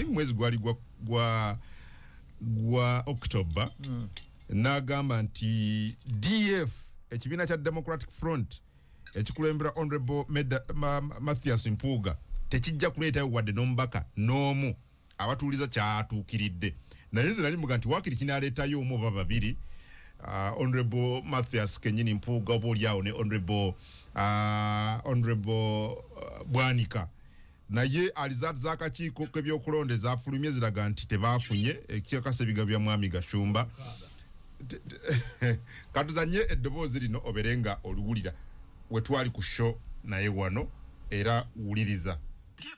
mwezi gwali gwa October n'agamba nti DF ekibiina kya Democratic Front ekikulembera Honorable Mathias Mpuuga tekijja kuleetayo wadde n'omubaka n'omu abatuuliza kyatuukiridde naye nze nali muga nti waakiri kinaleetayo omu oba babiri Honorable Mathias Kenyini Mpuuga oba oliawo ne Honorable Bwanika naye alizaati z'akakiiko k'ebyokulonda ezafulumye ziraga nti tebaafunye ekikakasa ebiga bya mwami Gashumba katuzanye eddoboozi lino obere nga oluwulira we twali ku show naye wano era wuliriza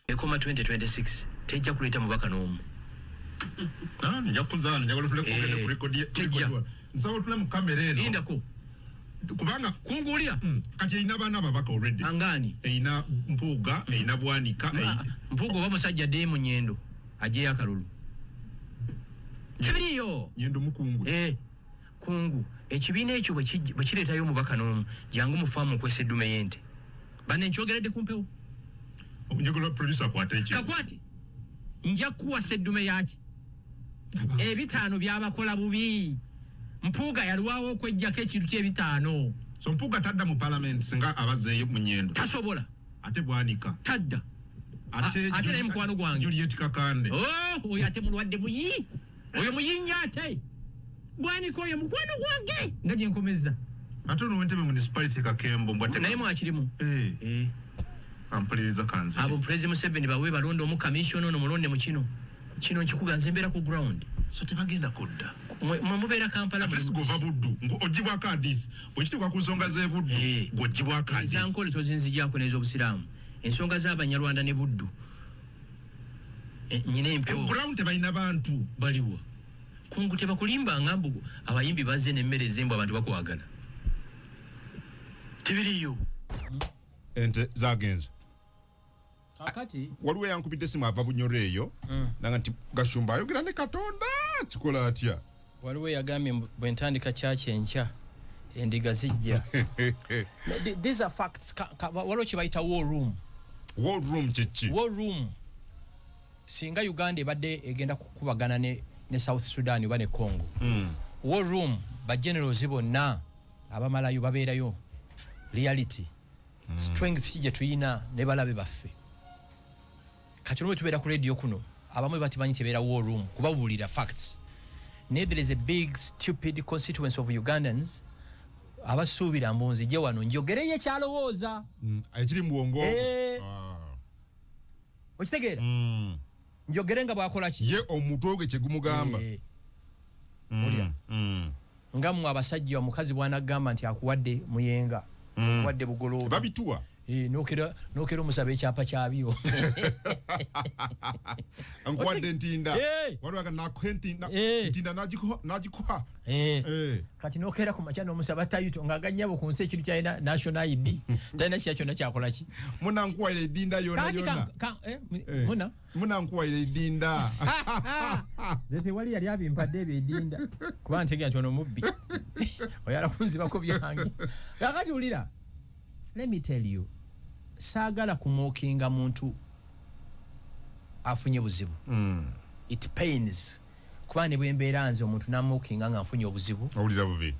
ekoma 2026 tejja kuleeta mubaka n'omu nja kuzaana njagala tule kugenda ku record nsaba tule mu kamera eno lindako kubanga kunguulira kati erina baana ababaka already angani erina Mpuuga erina Bwanika Mpuuga oba musajja dde mu Nyendo ajeeyo akalulu kibiriyo Nyendo mukungu kungu ekibiina ekyo bwe kireetayo omubaka n'omu jangu mufaamu nkwesa eddume y'ente bane nkyogeredde ku mpewo njagala producer akwate ekyo kakwate nja kuwasa eddume yaki ebitaano byabakola bubi Mpuuga yalwawo okwejjako ekintu ky'ebitaano so Mpuuga tadda mu parliament singa abazeeyo mu Nyendo tasobola ate Bwanika tadda ate naye mukwano gwange Juliet Kakande oyo ate mulwadde muyi oyo muyinja ate Bwanika oyo mukwano gwange nga gye nkomeza ate ono Entebbe municipality Kakembo mbwate naye mwakirimu ampuliriza kanze abo President Museveni bawe balonda omu commission ono mulonde mu kino nkikuganza embeera ku ground so tebagenda kudda mubeera Kampala gova Buddu ogibwa kadis bwekituuka ku nsonga z'Ebuddu gw'ogibwa kadis zankole tozinzijako n'ez'obusiraamu ensonga z'Abanyarwanda ne Buddu nyina empewo ground tebalina bantu baliwa kungu tebakulimba ngambu abayimbi bazze n'emmere ezembu abantu bakwagala tebiriyo ente zagenze kakati waliwo yankubidde essimu ava Bunyoro eyo nanga nti Gashumba ayogera ne Katonda kikola atya waliwo yagambye bwe ntandika kyaki enkya endiga zijja these are facts waliwo kye bayita war room kyeki war room singa Uganda ebadde egenda kukubagana ne South Sudan oba ne Congo war room bagenerals bonna abamalayo babeerayo reality strength gye tuyina ne balabe baffe kati olwo tubeera ku radio kuno abamu batimanyi tebeera war room kubabuulira facts naye there is a big stupid constituency of Ugandans abasuubira mbunzi gye wano njogereyo ekyalowooza ekiri mu bwongo okitegeera njogere nga bwakola ki ye omutwe gwe kyegumugamba olya nga mmwe abasajja omukazi bwanagamba nti akuwadde muyenga akuwadde bugoloobi babituwa nokera omusaba ekyapa kyabyo nkuwadde ntinda waliwaga ntinda nagikuha kati nokera ku makya n'omusaba tayito ng'aganyabo ku nsi ekintu kyalina national ID talina kya kyonna kyakola ki munankuwaire edinda yona munankuwaire edinda ze tewali yali abimpadde ebyo edinda kuba ntegera nti ono mubbi oyala kunzibako byange kakati wulira let me tell you saagala kumwokinga muntu afunye buzibu it pains kuba ne bwembeera nze omuntu namwokinga nga nfunye obuzibu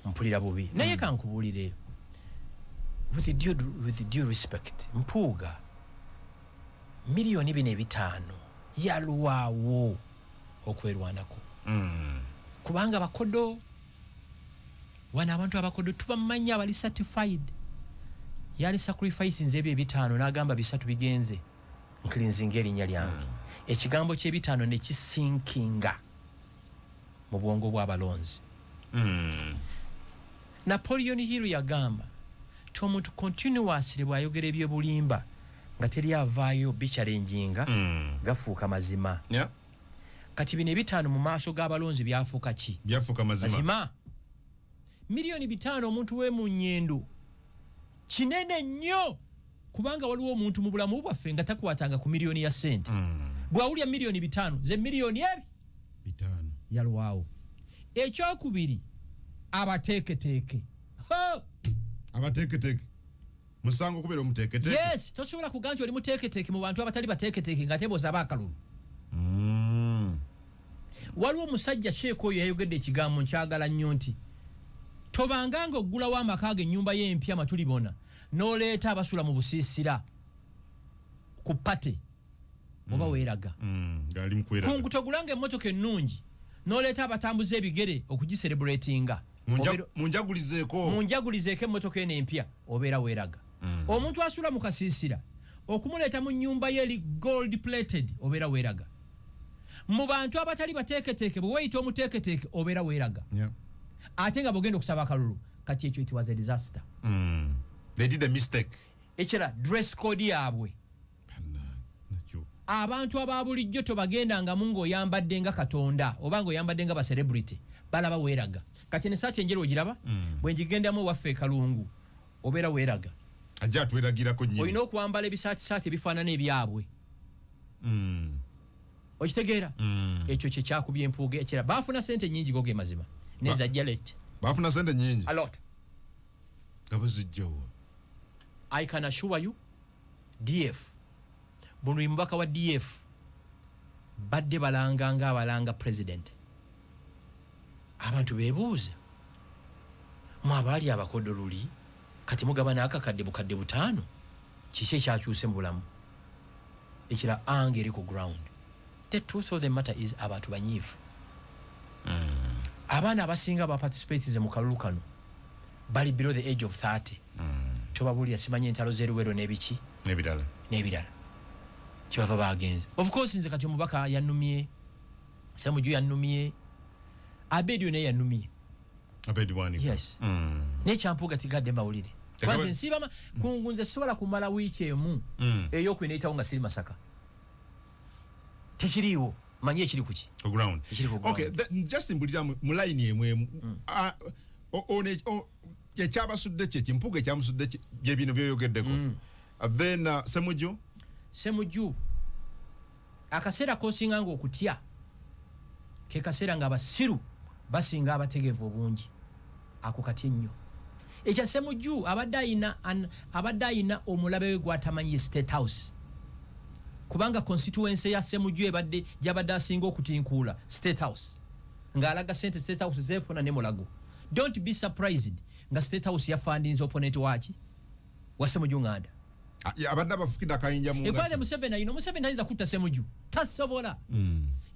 mpulira bubi naye kankubuulire with due respect Mpuuga miliyoni 4.5 yalwawo okwerwanako kubanga bakodo wana abantu abakodo tubamanya abali certified yali sacrifice nze ebyo 5 n'agamba 3 bigenze nkilinzinga erinnya lyange ekigambo kye5 ne kisinkinga mu bwongo bw'abalonzi Napoleon Hill yagamba ti omuntu continuously bw'ayogera ebyobulimba nga teri avaayo bichalenjinga gafuuka mazima kati bino 5 mu maaso g'abalonzi byafuuka ki byafuuka mazima miliyoni 5 omuntu we mu Nyendo kinene nnyo kubanga waliwo omuntu mu bulamu bwaffe nga takwatanga ku miliyoni ya sente bwawulya milioni 5 ze milioni 5 yalwawo. Ekyokubiri abateeketeeke. Abateeketeeke musango kubeera omuteeketeeke. Yes, tosobola kugamba nti oli muteeketeeke mu bantu abatali bateeketeeke nga teboza baakalulu. Waliwo omusajja Sheeko oyo yayogedde ekigambo nkyagala nnyo nti tobanganga oggulawo amaka ge ennyumba y'empya matuli bona n'oleeta abasula mu busiisira ku pate oba weeraga. Togulanga emmotoka ennungi n'oleeta abatambuza ebigere okugiserebulatinga. Munjagulizeeko emmotoka eno empya obeera weeraga. Omuntu asula mu kasiisira okumuleeta mu nnyumba ye eri gold plated obeera weeraga. Mu bantu abatali bateeketeeke bwe weyita omuteeketeeke obeera weeraga. Ate nga bwogenda okusaba akalulu kati ekyo it was a disaster. They did a mistake. Ekira dress code yaabwe. Abantu ababulijjo tobagendangamu ng'oyambadde nga Katonda oba ng'oyambadde nga ba-celebrity balaba weeraga. Kati nesaati enjeru ogiraba bwe ngigendamu waffe Kalungu obeera weeraga. Ajja atweragirako nnyini. Olina okwambala ebisaatisaati ebifaanana ebyabwe. Okitegeera? Ekyo kye kyakubya empuuga ekira. Baafuna ssente nnyingi goge mazima. Nezajja late. Baafuna ssente nnyingi. A lot. Gabazijjawo. I can assure you DF buno mubaka wa DF badde balanga abalanga president. Abantu beebuuza mwabaali abakodoluli kati mugabana akakadde bukadde butaano kiki ekyakyuse mu bulamu. Ekira ange eri ku ground. The truth of the matter is abantu banyiivu. Abaana abasinga baparticipate mu kalulu kano bali below the age of 30. Tobabulira simanye entalo zeruwero n'ebiki n'ebirala kibava bagenzi. Of course nze kati omubaka yannumye, Ssemujju yannumye, Abedio naye yannumye. Abedi. Yes. Nekyampuuga tigadde mawulire. Kwanze nsibama kungunze sobola kumala wiiki emu ey'okweneyitawo nga siri Masaka. Tekiriiwo manye ekiri kuki ku ground. Okay, just mbulira mu line emwe ekyabasudde kye kimpuuga ekyamusudde gye bino byoyogeddeko. Then Ssemujju akaseera kosinga nga okutya ke kaseera nga abasiru basinga abategevu obungi ako katya ennyo. Ekya Ssemujju abadde ayina omulabe we gwatamanyi State House kubanga constituency ya Ssemujju yabadde asinga okutinkuula State House ng'alaga sente State House zeefuna ne mulago. Don't be surprised nga State House yafandinze opponent waki wa Ssemujju Nganda. Abadde abafukidde akayinja mu Ekwale Museveni ayinza kutta Ssemujju tasobola.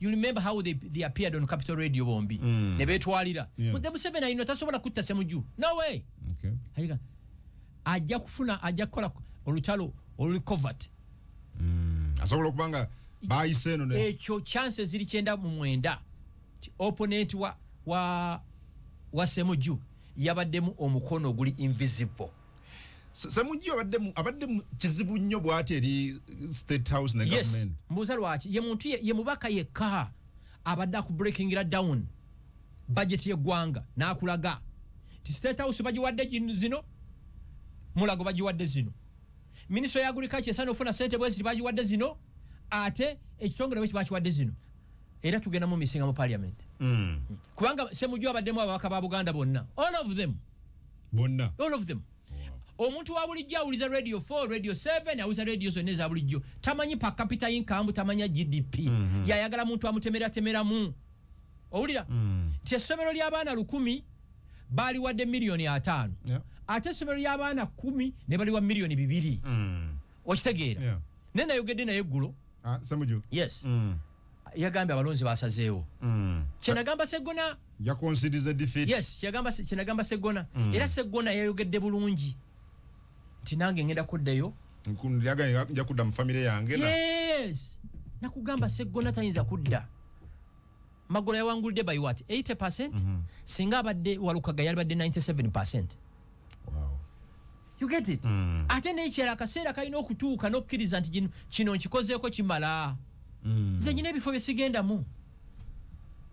You remember how they appeared on Capital Radio bombi ne beetwalira. Mutta Museveni ayino tasobola kutta Ssemujju. No way. Okay. Ajja kukola olutalo olucovert. Asobola okubanga bayise eno ne ekyo chances ziri 9 opponent wa Ssemujju yabaddemu omukono oguli invisible. Ssemujju abadde kizibu nnyo bw'ati eri State House ne government. Yes, mbuuza lwaki ye mubaka yekka abadde aku breaking it down budget y'eggwanga n'akulaga ti State House bagiwadde zino mulago bagiwadde zino. Minister ya Agriculture esaana ofuna ssente bwezi bagiwadde zino ate ekitongole bwe bakiwadde zino era tugenda mu misinga mu parliament. Kubanga Ssemujju abaddemu ababaka ba Buganda bonna all of them. Omuntu wa bulijjo awuliza Radio 4, Radio 7, awuliza radio zonna eza bulijjo tamanyi per capita income, tamanya GDP. Yayagala muntu amutemeramu. Owulira? Ti essomero ly'abaana 100 baali wadde milioni 5. Ate essomero ly'abaana 10 ne baliwa milioni 2. Okitegeera? Ne nayogedde naye eggulo. Ssemujju? Yes. Yagambye abalonzi basazeewo. Kyenagamba Sseggona yaconsiders defeat. Yes, kyenagamba Sseggona. Era Sseggona yayogedde bulungi. Nti nange ngenda kuddayo. Nja kudda mu famire yange. Yes. Nakugamba Sseggona tayinza kudda. Magola yawangulidde by what? 80%? Singa abadde Walukaga yalibadde 97%. Wow. You get it? Ate n'ekirala akaseera kalina okutuuka n'okkiriza nti kino nkikozeeko kimala. Nze nyina ebifo bye sigendamu.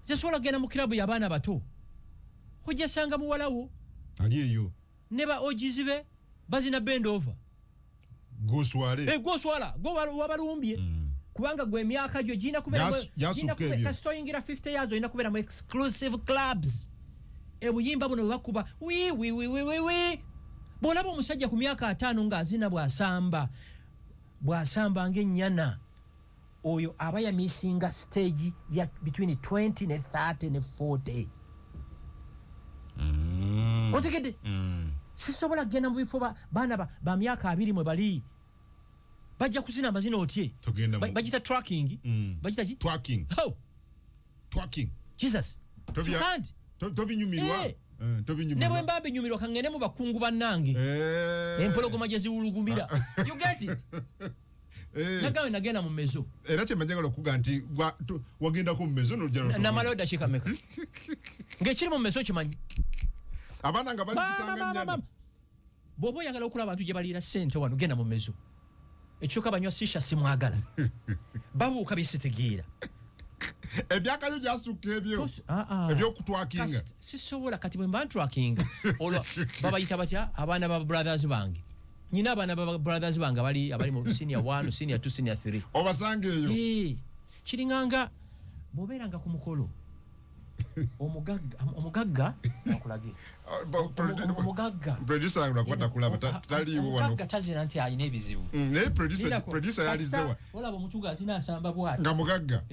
Nze sobola kugenda mu kirabu y'abaana bato. Ojja sanga muwalawo. Ali eyo. Ne ba ogizibe bazina bend over. Goswale. Goswala. Go wabalumbye. kubanga gwe myaka gyo gina kubera kasoyingira 50 years oyina kubera mu exclusive clubs ebuyimba buno bakuba wi bolaba omusajja ku myaka 5 nga azina bwasamba ng'ennyana oyo aba ya missing stage ya between 20 ne 30 ne 40 otegede sisobola kugenda mu bifo baana ba myaka 20 mwe bali bajja kuzina amazina otye bagita tracking bagita ki twerking Jesus tobinyumirwa ne bwe mba binyumirwa kangene mu bakungu bannange empologoma gye ziwulugumira you get it nagawe nagenda mu mezo era kye manjagala okuga nti wagenda ku mezo na maloda shikameka ngekiri mu mezo kimanyi abana nga bali kutanganya bobo yagala okula abantu gye balira sente wano genda mu mezo ekyoka banywa sisha simwagala babuuka bisitegeera ebyakayo byasukka ebyokutwakinga sisobola kati bwe mba ntwakinga olwo babayita batya abaana ba brothers bange nyina abaana ba brothers bange abali mu senior 1 senior 2 senior 3 obasange eyo kiringanga bobeeranga ku mukolo omugagga akulage omugagga producer wangu nakwata kulaba taliwo wano omugagga tazina nti ayina ebizibu ne producer yalizewa olaba omutuga azina asamba bwati nga mugagga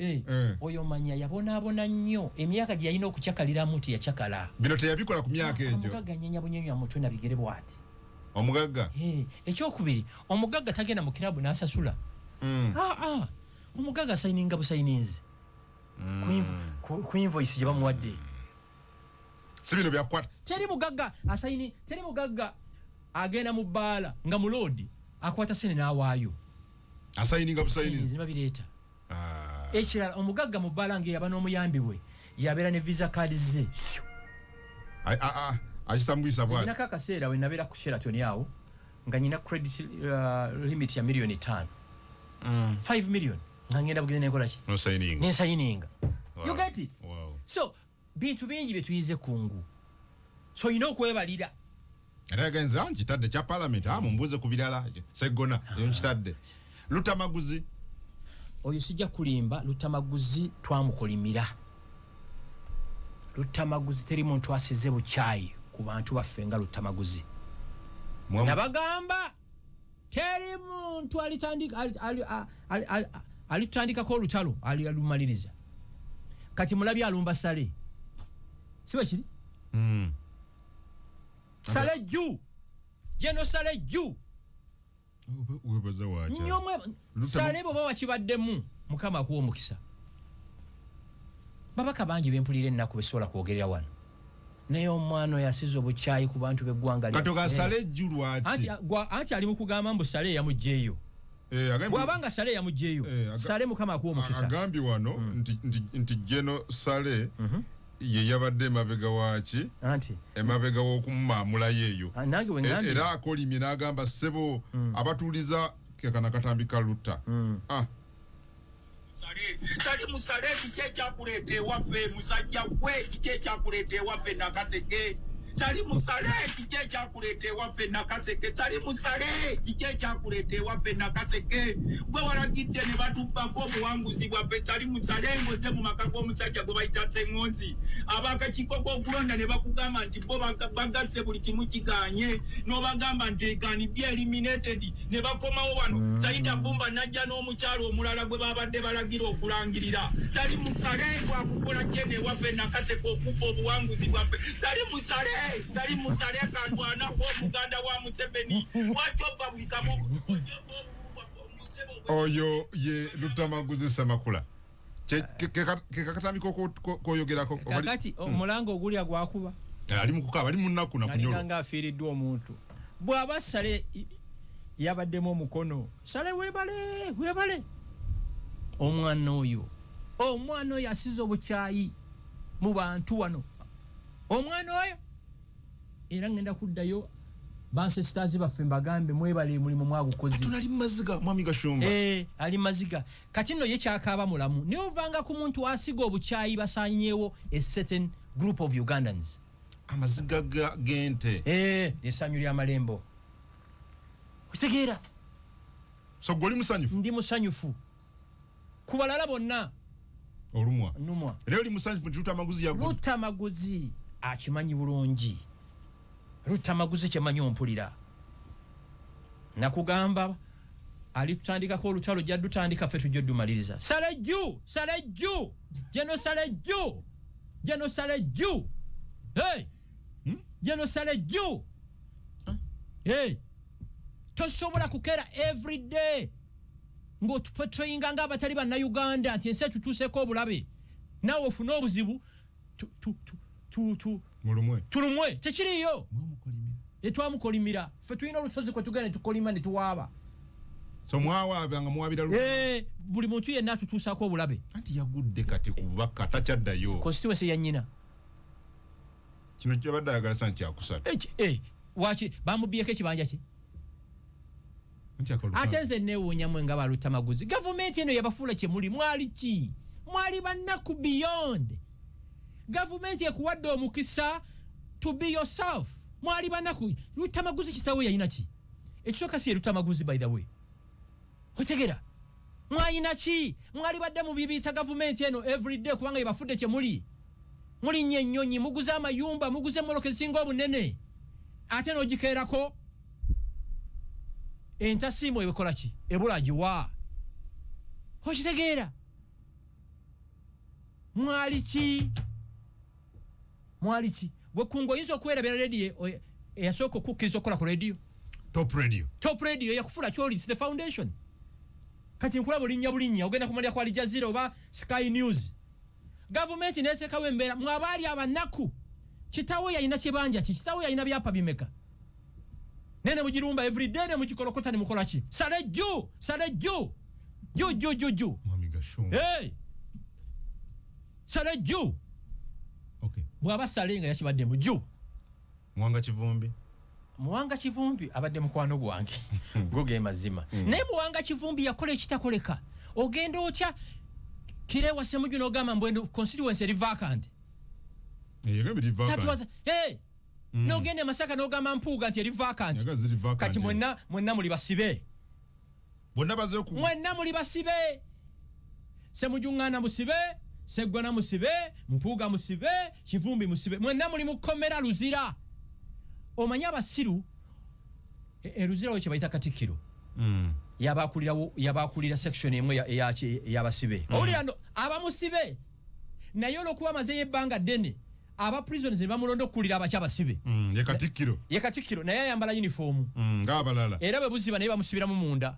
oyo manya yabonaabona nnyo emyaka gye yalina okukyakaliramu nti yakyakala bino teyabikola ku myaka egyo omugagga nyenya bunyenya mutwe na bigere bwati omugagga ekyokubiri omugagga tagenda mu kirabu n'asasula omugagga asayininga busayininzi ku invoice gye bamuwadde si bino byakwata teri mugagga asayini teri mugagga agenda mu bbaala nga mulodi akwata sene n'awaayo asayininga busayininzi babireeta ekirala omugagga mu bbaala ng'eyaba n'omuyambi bwe yabeera ne visa card ze akisambwisa bwati nina akaseera we nabeera ku Sheraton awo nga nyina credit limit ya million 5 5 million nga ngenda bugeze nenkola ki nensayininga you get it so bintu bingi bye tuyize kungu so yina okwebalira era genza nkitadde kya parliament mumbuze ku birala segona eyo nkitadde Lutamaguzi oyo sijja kulimba Lutamaguzi twamukolimira Lutamaguzi teri muntu asize bukyayi ku bantu baffe nga Lutamaguzi nabagamba teri muntu alitandikako olutalo alumaliriza kati mulabi alumba Sale siba kiri Sale jju jeno Sale jju webaza wacha nyomwe Sale baba wakibaddemu mukama akuwa omukisa babaka bangi bempulira ennaku besobola kwogerera wano naye omwana yasiza obukyayi ku bantu b'eggwanga katoga Sale jju lwaki anti ali mu kugamba mbu Sale yamugjeeyo bwabanga Sale yamugjeeyo Sale mukama akuwa omukisa agambi wano nti jeno Sale ye yabadde mabega waki anti emabega w'okumamula yeeyo nange wengambi era akolimye n'agamba ssebo abatuuliza kekana katambika Luta Sale musale kiki ekyakuleeta ewaffe musajja gwe kiki ekyakuleeta ewaffe Nakaseke Sali musale kiki ekyakuleeta ewaffe Nakaseke Sali musale kiki ekyakuleeta ewaffe Nakaseke gwe walagidde ne batubbako obuwanguzi bwaffe Sali musale ng'ozze mu maka g'omusajja gwe bayita Sseŋŋonzi ab'akakiiko k'okulonda ne bakugamba nti bo bagasse buli kimu kiganye n'obagamba nti gani bye eliminated ne bakomawo wano Saida Bumba n'ajja n'omukyalo omulala gwe babadde balagira okulangirira Sali musale twakukola jene ewaffe Nakaseke okubba obuwanguzi bwaffe Sali musale kantwana omuganda wa Museveni wajova bwikamu oyo ye Lutamaguzi Semakula kekatambika koyogerako kakati omulango ogulya gwakuba ali mukukaba ali munnaku na kunyolo nga afiiriddwa omuntu bw'aba Sale yabaddemu omukono Sale webale omwana oyo asize obukyayi mu bantu wano omwana oyo era ngenda kuddayo bansesters baffe mbagambe mwebale mulimu mwagukozi tunali maziga mwami Gashumba ali maziga kati nno ye kyakaaba mulamu ne ovanga ku muntu asiga obukyayi basanyeewo a certain group of Ugandans amaziga gente essanyu lya malembo kitegeera so goli musanyufu ndi musanyufu kubalala bonna olumwa numwa leo li musanjifu nti Lutamaguzi yagudde. Lutamaguzi akimanyi bulungi. Lutamaguzi kyemanyi ompulira. Nakugamba alitutandikako olutalo jaddutandika ffe tujja oddumaliriza. Salejju Jeno Salejju hey Jeno Salejju hey tosobola kukera every day ng'otupetrayinga ng'abatali bannayuganda nti ensi etutuuseeko obulabe naawe ofune obuzibu tulumwe tekiriyo etwamukolimira ffe tulina olusozi kwe tugenda ne tukolima ne tuwaaba so mwawaaba nga muwabira buli muntu yenna atutuusaako obulabe anti yagudde kati ku bubaka takyaddayo constituency ya nnyina kino kyabadde ayagala sana kyakusatu waki bamubyeko ekibanja ki ate nze neewuunya mwe nga balutamaguzi gavumenti eno yabafuula kye muli mwali ki mwali bannaku beyond gavumenti ekuwadde omukisa to be yourself mwali bannaku Lutamaguzi kitawe yalina ki ekisooka si ye Lutamaguzi by the way otegera mwalina ki mwali badde mu bibiyita gavumenti eno everyday kubanga yebafudde kye muli nnyo ennyonyi muguze amayumba muguze emmoloka ezisinga obunene ate n'ogikeerako entasiimu ebekola ki ebula giwa okitegeera mwali ki wekungo oyinza okwerabira rediyo eyasooka okukkiriza okukola ku rediyo top radio yakufula kyoli the foundation kati nkulaba bulinnya ogenda kumalya ku Al Jazeera oba Sky News gavumenti neteekawo embeera mwabaali abannaku kitawo yalina kibanja ki kitawo yalina byapa bimeka nene mugirumba everyday ne mukikolokota ne mukola ki Salejju Mwami Gashumba hey Salejju okay bwaba salenga yakibadde mujju Muwanga Kivumbi abadde mukwano gwange goge mazima naye Muwanga Kivumbi yakola ekitakoleka ogenda otya Kirewa Ssemujju n'ogamba mbwendo constituency eri vacant n'ogenda Masaka n'ogamba Mpuuga nti eri vacant kati mwenna muli basibe mwenna muli basibe Ssemujju Nganda musibe Seggona musibe Mpuuga musibe Kivumbi musibe mwenna muli mukomera luzira omanya abasiru Luzira we kye bayita Katikkiro yabakulira section emwe eyabasibe owulira no abamusibe naye olwokuba amazeyo ebbanga ddene aba prisoners ne bamulondo okukulira abakyabasibe ye Katikkiro naye ayambala uniform ng'abalala era bwe buziba naye bamusibiramu munda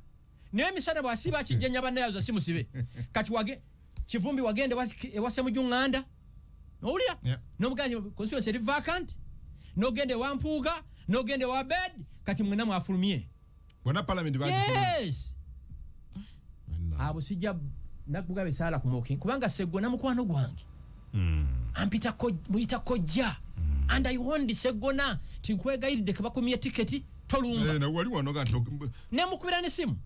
naye emisana bw'asiba akijjanya bannayaza si musibe kati Kivumbi wagende ewa Ssemujju Nganda owulira n'omuganyi constituency eri vacant n'ogende wa Mpuuga n'ogende wa Bed kati mwenna mwafulumye bonna parliament yes abo sijja nakugabe sala kumoki kubanga Seggona mukwano gwange ampita muyita kojja and I want Seggona tinkwegayiride kabakomye tiketi tolumba na wali wanoga ne mukubira ne simu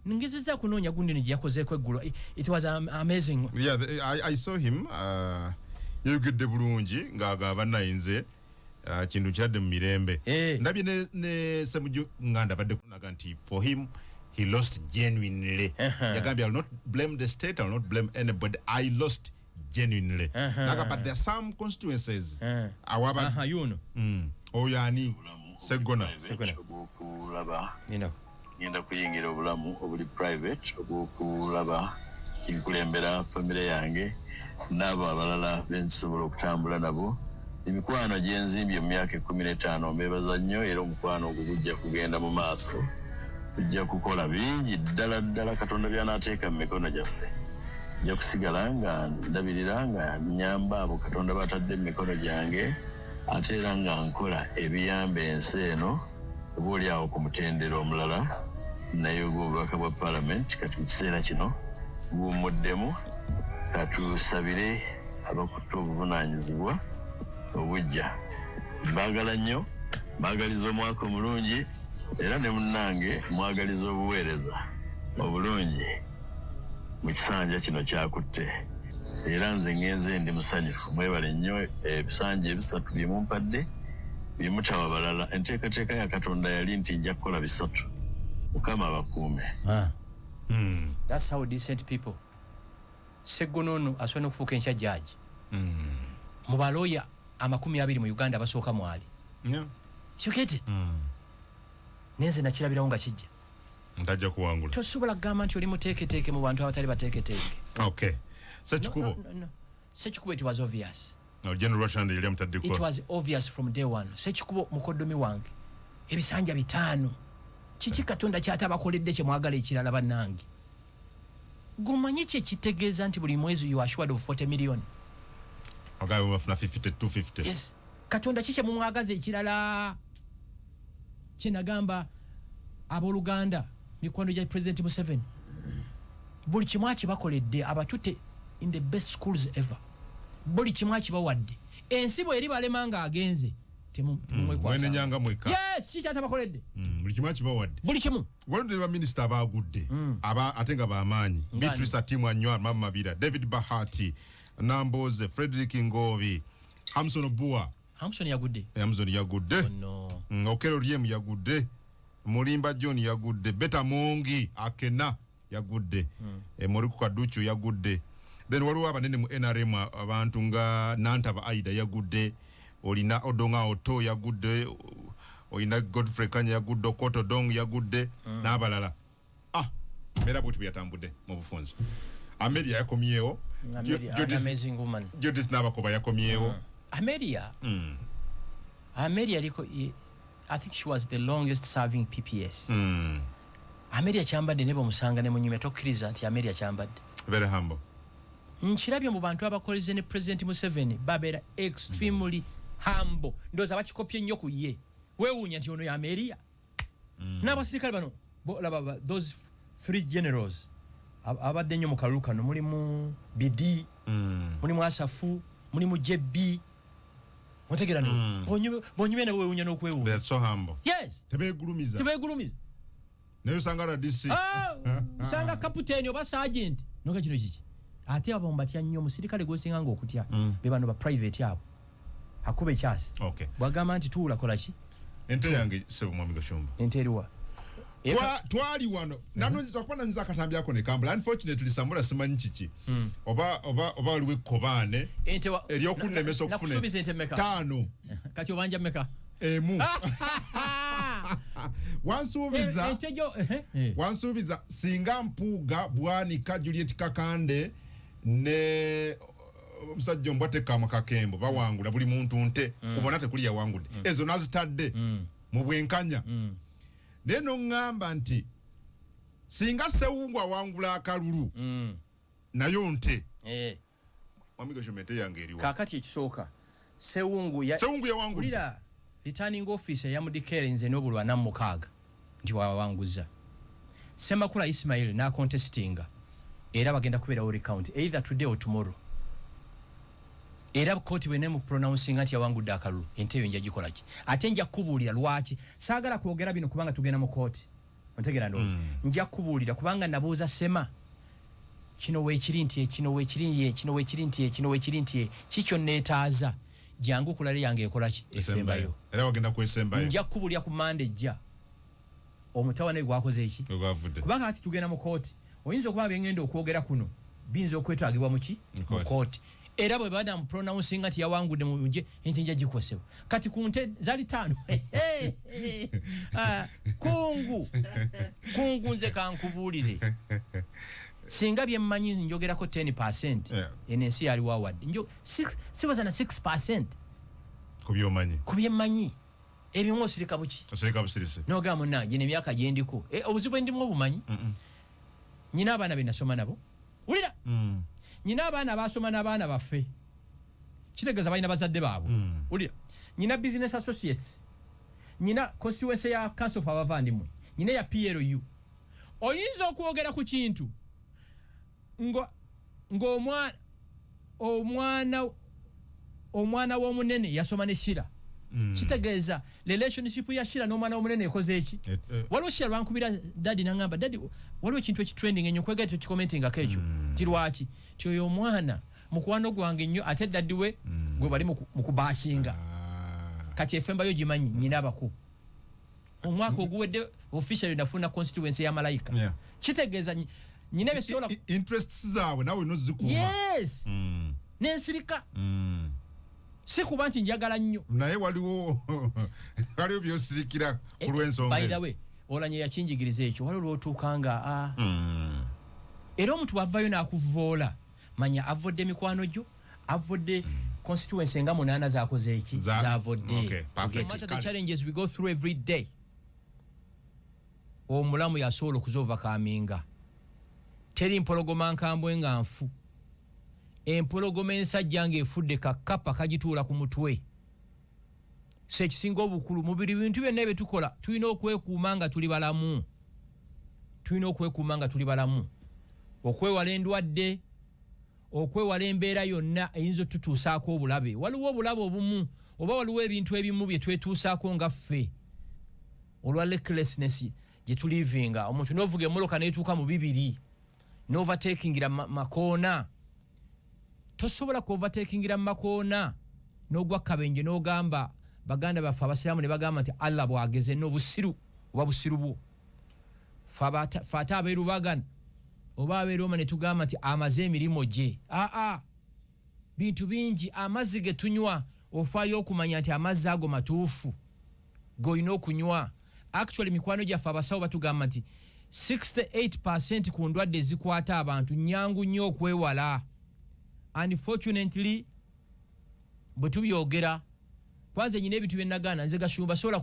ningezeza kunoonya gundi nje yakozeeko eggulo it was amazing I saw him yogedde bulungi ng'agamba nayinze kintu kyadde mu mirembe ndabye ne Ssemujju Nganda badde kunaga nti for him he lost genuinely yagambye I will not blame the state, I will not blame anybody, I lost genuinely naga but there are some constituencies awaba yuno oyani Seggona okulaba ngenda kuyingira obulamu obuli private obwokulaba kinkulembera family yange n'abo abalala bensobola okutambula nabo emikwano gyenzimbye mu myaka 15 mbebaza nnyo era omukwano ogwo gujja kugenda mu maaso tujja kukola bingi ddala Katonda by'anaateeka mu mikono gyaffe nja kusigala nga ndabirira nga nyamba abo Katonda batadde mu mikono gyange ate era nga nkola ebiyamba ensi eno obaoli awo ku mutendera omulala naye ogw'obubaka bwa parliament kati mu kiseera kino guwummuddemu katusabire abakutte obuvunaanyizibwa obujja mbagala nnyo mwagaliza omwaka omulungi era ne munnange mwagaliza obuweereza obulungi mu kisanja kino kyakutte era nze ngenze ndi musanyufu mwebale nnyo ebisanja ebisatu bye mumpadde bimutawa balala enteekateeka ya Katonda yali nti nja kukola bisatu Mukama abakuume That's how decent people. Segonono aswana kufuka encha judge. Mu baloya amakumi abiri mu Uganda basooka mwali. Yeah. You get it? Nenze nakirabirawo nga kijja. Ntajja kuwangula. Tosobola kugamba nti oli muteeketeeke mu bantu abatali bateeketeeke. Okay. Sechikubo. No. Sechikubo, it was obvious. No, General Russian yali amutaddeko. It was obvious from day one. Sechikubo mukoddomi wange. Ebisanja bitaano. Kiki Katonda kyatabakoledde kye mwagala ekirala bannange. Gumanyi kye kitegeeza nti buli mwezi you are assured of 40 million. Okay, we have 250. Yes. Katonda kiki kye mumwagaza ekirala. Kye nagamba abooluganda mikwano gya President Museveni. Buli kimu akibakoledde abatute in the best schools ever. Buli kimu akibawadde. Ensi bwe eri balema nga agenze. Mwene nyanga mweka. Yes, kiki atabakoledde. Buli kimu akibawadde. Buli kimu. Waliwo ba minister abagudde. Atenga bamaanyi. Beatrice Atimu Anywa, Mama Mabira, David Bahati, Namboze, Frederick Ngovi, Hamson Obua. Hamson yagudde. Hamson yagudde. Oh no. Okero Riem yagudde. Mulimba John yagudde. Beta Mongi Akena yagudde. Moriku Kaduchu yagudde. Then waliwo abanene mu NRM abantu nga Nantaba Aida yagudde. Olina Odonga Oto yagudde. Olina Godfrey Kanya yagudde. Okoto Dong yagudde. N'abalala. Mera bwiti byatambudde mu bufunzi. Amelia yakomyewo. An amazing woman. Judith Nabakoba yakomyewo. Amelia liko, I think she was the longest serving PPS. Amelia kyambadde ne bamusanga ne munyume tokkiriza nti Amelia kyambadde. Very humble. Nkirabye mu bantu abakoleze ne President Museveni babeera extremely humble. Ndoza bakikopye nnyo ku ye. Weewuunya nti ono ya Amelia. N'abasirikale bano laba those 3 generals abadde nnyo mu kalulu kano mulimu Bidi, mulimu Asafu, mulimu JB. Mutegera no. Bonyume na weewuunya n'okwewuunya. They are so humble. Yes. Tebegulumiza. Nayo sangara DC. Sanga kaputeni oba sergeant. Noga kino kiki. Ate abo mbatya nnyo musirikale gwosinga nga okutya. Be bano ba private abo. Akube kyasi. Okay. Bwagamba nti tuula kola ki? Ente yange sebo mwami Gashumba. Ente eriwa. Twali wano. Nano tutakwanda nza katambi yako ne kambula. Unfortunately samula simanyi kiki. Oba waliwe kobane. Ente wa. Eriyo kunnemeso kufune. Nakusubiza ente meka. 5. Kati obanja meka. Emu. Wansubiza singa mpuga bwanika Juliet Kakande ne omusajja mbwate kama kakembo bawangula buli muntu nte kubona tekuli yawangudde ezo nazitadde mu bwenkanya neno ngamba nti singa Sewungu awangula akalulu nayo nte Mwami Gashomete yange eriwa kakati ekisooka Sewungu yawangulira returning officer ya mudikere nze n'obulwa na mukaaga nti wawanguza Semakula Ismail na contestinga era bagenda kubeera recount either today or tomorrow era court bene mu pronouncing ati yawangudde akalulu enteyo nja gikola ki ate nja kubuulira lwaki saagala kwogera bino kubanga tugenda mu court ontegera ndowooza nja kubuulira kubanga nabuuza Sema kino weekiri nti kino weekiri nti kikyo neetaaza jangu kulale yange ekola ki esembayo era wagenda kwesembayo nja kubuulira ku Monday jja omutawane gwakoze eki kubanga ati tugenda mu court oyinza okuba byengenda okwogera kuno binza okwetagibwa muki mu court era bwe bada mu pronouncing ati yawangudde mu nje ente nja gikosebwa kati ku nte zali 5 kungu nze kankubuulire singa byemmanyi njogerako 10% enensi yali wawadde njo sibaza na 6% kubyemmanyi ebimu osirika buki osirika busirise noga munange n'emyaka gye ndiko obuzibu ndimu obumanyi nyina abaana be nasoma nabo ulira nyina abaana basoma n'abaana baffe kitegeeza balina bazadde baabwe ulira nyina business associates nyina constituency ya council of abavandimwe nyina ya PLU oyinza okwogera ku kintu omwana w'omunene yasoma ne Shira kitegeeza relationship ya Shira n'omwana w'omunene ekoze eki waliwo Shira lwankubira dadi nangamba dadi waliwo ekintu ekitrending ennyo kwegera tekikomentinga kekyo kirwaki ti oyo omwana mukwano gwange nnyo ate dadi we gwe bali mu kubashinga kati effembayo gimanyi nyina abako omwaka oguwedde officially nafuna constituency ya Malayika kitegeeza nyine besola interests zaabwe nawe nozikuuma yes nensirika si kuba nti njagala nnyo naye waliwo byosirikira ku lw'ensonga by the way olanye yakinjigiriza ekyo waliwo lwotuukanga era omuntu wavayo n'akuvoola manya avodde mikwano gyo avodde constituency nga 8 zakoze eki zavodde okay, the challenges we go through every day omulamu yasobola okuzova kaminga teri mpologoma nkambwe nga nfu empologoma ensajja ng'efudde kakapa kagituula ku mutwe sekisinga obukulu mubiri bintu byonna ebyetukola tulina okwekuuma nga tuli balamu okwewala endwadde okwewala embeera yonna eyinza otutuusaako obulabe waliwo obulabe obumu oba waliwo ebintu ebimu bye twetuusaako nga ffe olwa recklessness gye tulivinga omuntu n'ovuga emmoloka n'etuuka mu 2 n'overtakingira makoona tosobola ku-overtakingira mu makoona n'ogwa kabenje n'ogamba baganda baffe abasiraamu ne bagamba nti Allah bwageze n'obusiru oba busiru bwo fata abeerubagana oba abeeroma ne tugamba nti amaze emirimu gye bintu bingi amazzi ge tunywa ofaayo okumanya nti amazzi ago matuufu g'olina okunywa actually mikwano gyaffe abasawo batugamba nti 68% ku ndwadde ezikwata abantu nyangu nnyo okwewala unfortunately bwe tubyogera kwanza nyina ebintu bye nagana nze Gashumba sobola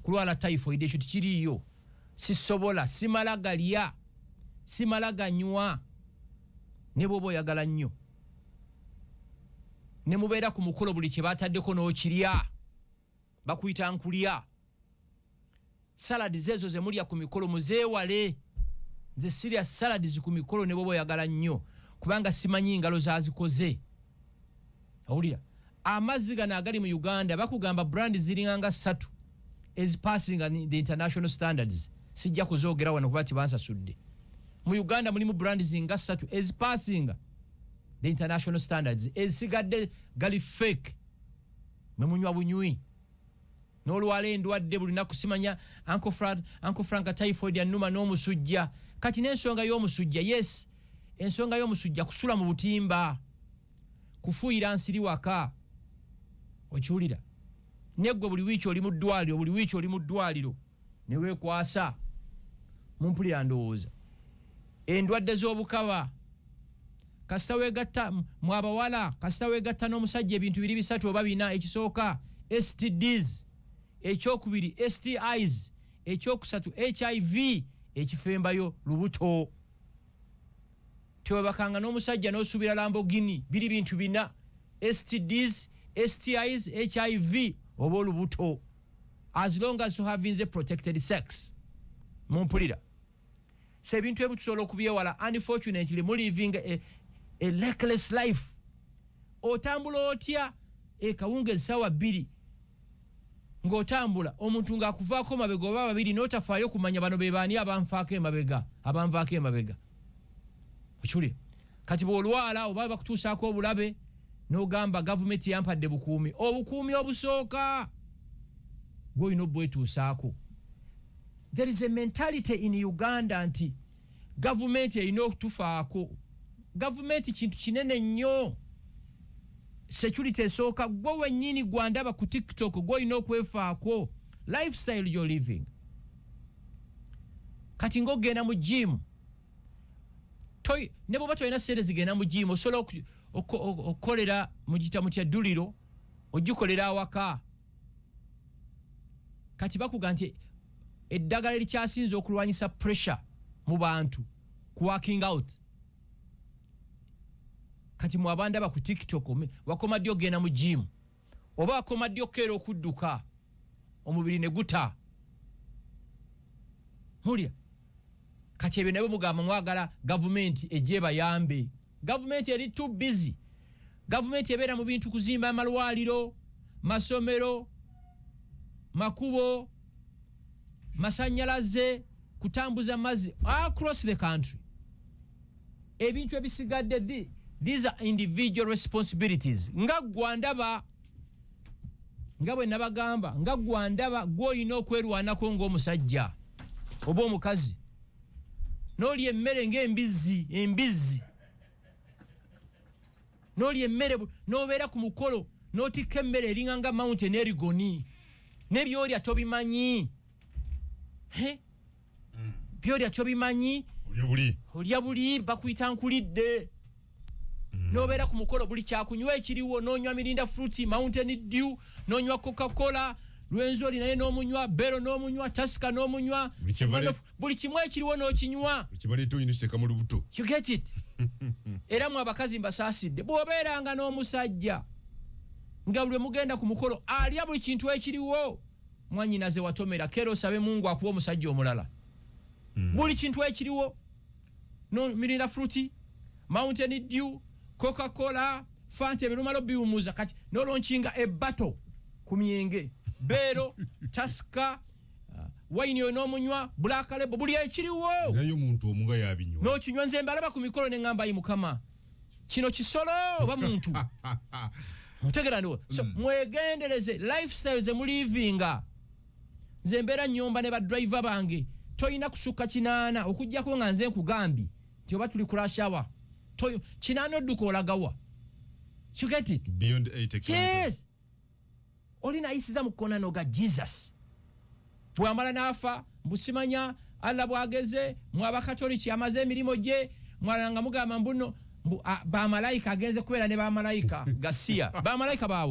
kulwala typhoid ekyo tikiriiyo sisobola simala galya simala ganywa ne bw'oba oyagala nnyo ne mubeera ku mukolo buli kye bataddeko n'okirya bakuyita nkulya saladi zezo ze mulya ku mikolo muzeewale nze sirya saladi ku mikolo ne bw'oba oyagala nnyo kubanga simanyi ngalo zazikoze awulira amazzi gano agali mu Uganda bakugamba brand ziringanga 3 is passing the international standards sijja kuzoogera wano kuba tibansasudde mu Uganda mulimu brand zinga 3 is passing the international standards esigadde gali fake memunywa bunywi n'olwala endwadde bulina kusimanya Uncle Frank typhoid yanuma n'omusujja kati n'ensonga y'omusujja yes ensonga y'omusujja kusula mu butimba kufuuyira nsiri waka okiwulira neggwe buli wiiki oli mu ddwaliro ne weekwasa mumpulira ndowooza endwadde z'obukaba kasita weegatta mu abawala kasita weegatta n'omusajja ebintu 2 3 oba 4 ekisooka STDs ekyokubiri STIs ekyokusatu HIV ekifembayo lubuto tewebakanga n'omusajja n'osuubira Lamborghini biri bintu 4 STDs STIs HIV oba olubuto as long as you have protected sex mumpulira se ebintu ebitusobola okubyewala unfortunately mu living a reckless life otambula otya ekawunga essaawa 2 ng'otambula omuntu ng'akuvaako mabega oba 2 n'otafaayo kumanya bano be baani abanvaako emabega okiwulira kati bw'olwala oba bakutuusaako obulabe n'ogamba gavumenti yampadde obukuumi obusooka gw'olina obwetuusaako there is a mentality in Uganda nti gavumenti erina okutufaako gavumenti kintu kinene nnyo security esooka gwe wennyini gwandaba ku TikTok gw'olina okwefaako lifestyle you're living kati ng'ogenda mu gym ne bw'oba tolina ssente zigenda mu gym osobola okukolera mu gitamu kya dduliro ogikolera awaka kati bakuga nti eddagala erikyasinza okulwanyisa pressure mu bantu ku working out kati mwabandaba ku TikTok wakoma ddi ogenda mu gym oba wakoma ddi okkeera okudduka omubiri ne guta mulya kati ebyo nabyo mugamba mwagala gavumenti ejje bayambe gavumenti eri too busy gavumenti ebeera mu bintu kuzimba amalwaliro masomero makubo masanyalaze kutambuza mazzi across the country ebintu ebisigadde these are individual responsibilities nga gwandaba nga bwe nabagamba nga gwandaba gw'olina okwerwanako ng'omusajja oba omukazi n'olya emmere ng'embizzi n'olya emmere n'obeera ku mukolo n'otikka emmere eringa nga mountain erigoni n'ebyolya tobimanyi byolya tobimanyi olya buli bakuyita nkulidde n'obeera ku mukolo buli kyakunywa ekiriwo n'onywa mirinda fruit mountain dew n'onywa coca-cola lwenzo naye n'omunywa bero n'omunywa tasika n'omunywa buli kimu ekiriwo n'okinywa you get it era mu abakazi mbasaasidde bw'obeeranga n'omusajja nga buli mugenda ku mukolo alya buli kintu ekiriwo mwanyinaze watomera kero osabe Mungu akuwa omusajja omulala buli kintu ekiriwo no mirinda fruit mountain dew coca-cola fanta ebirumalo biwumuza kati nolonchinga ebato ku myenge bero tasika wine n'omunywa black label buli ekiriwo nayo muntu omunga yabinywa no kinywa nze mbalaba ku mikolo ne ngamba yi mukama kino kisolo oba muntu mutegera ndo so mwegendereze lifestyle ze mulivinga nze mbera nyomba ne ba driver bange toyina kusuka kinana okujjako nga nze nkugambi nti oba tuli kulashawa toyo kinana odduka olagawa you get it beyond 80 yes olina isiza mukonano ga Jesus bwamala nafa mbusimanya alla bwageze mwabakatoliki amaze emirimo gye mwalanga mugamba mbuno ba malaika agenze kubera ne ba malaika gasia ba malaika bawo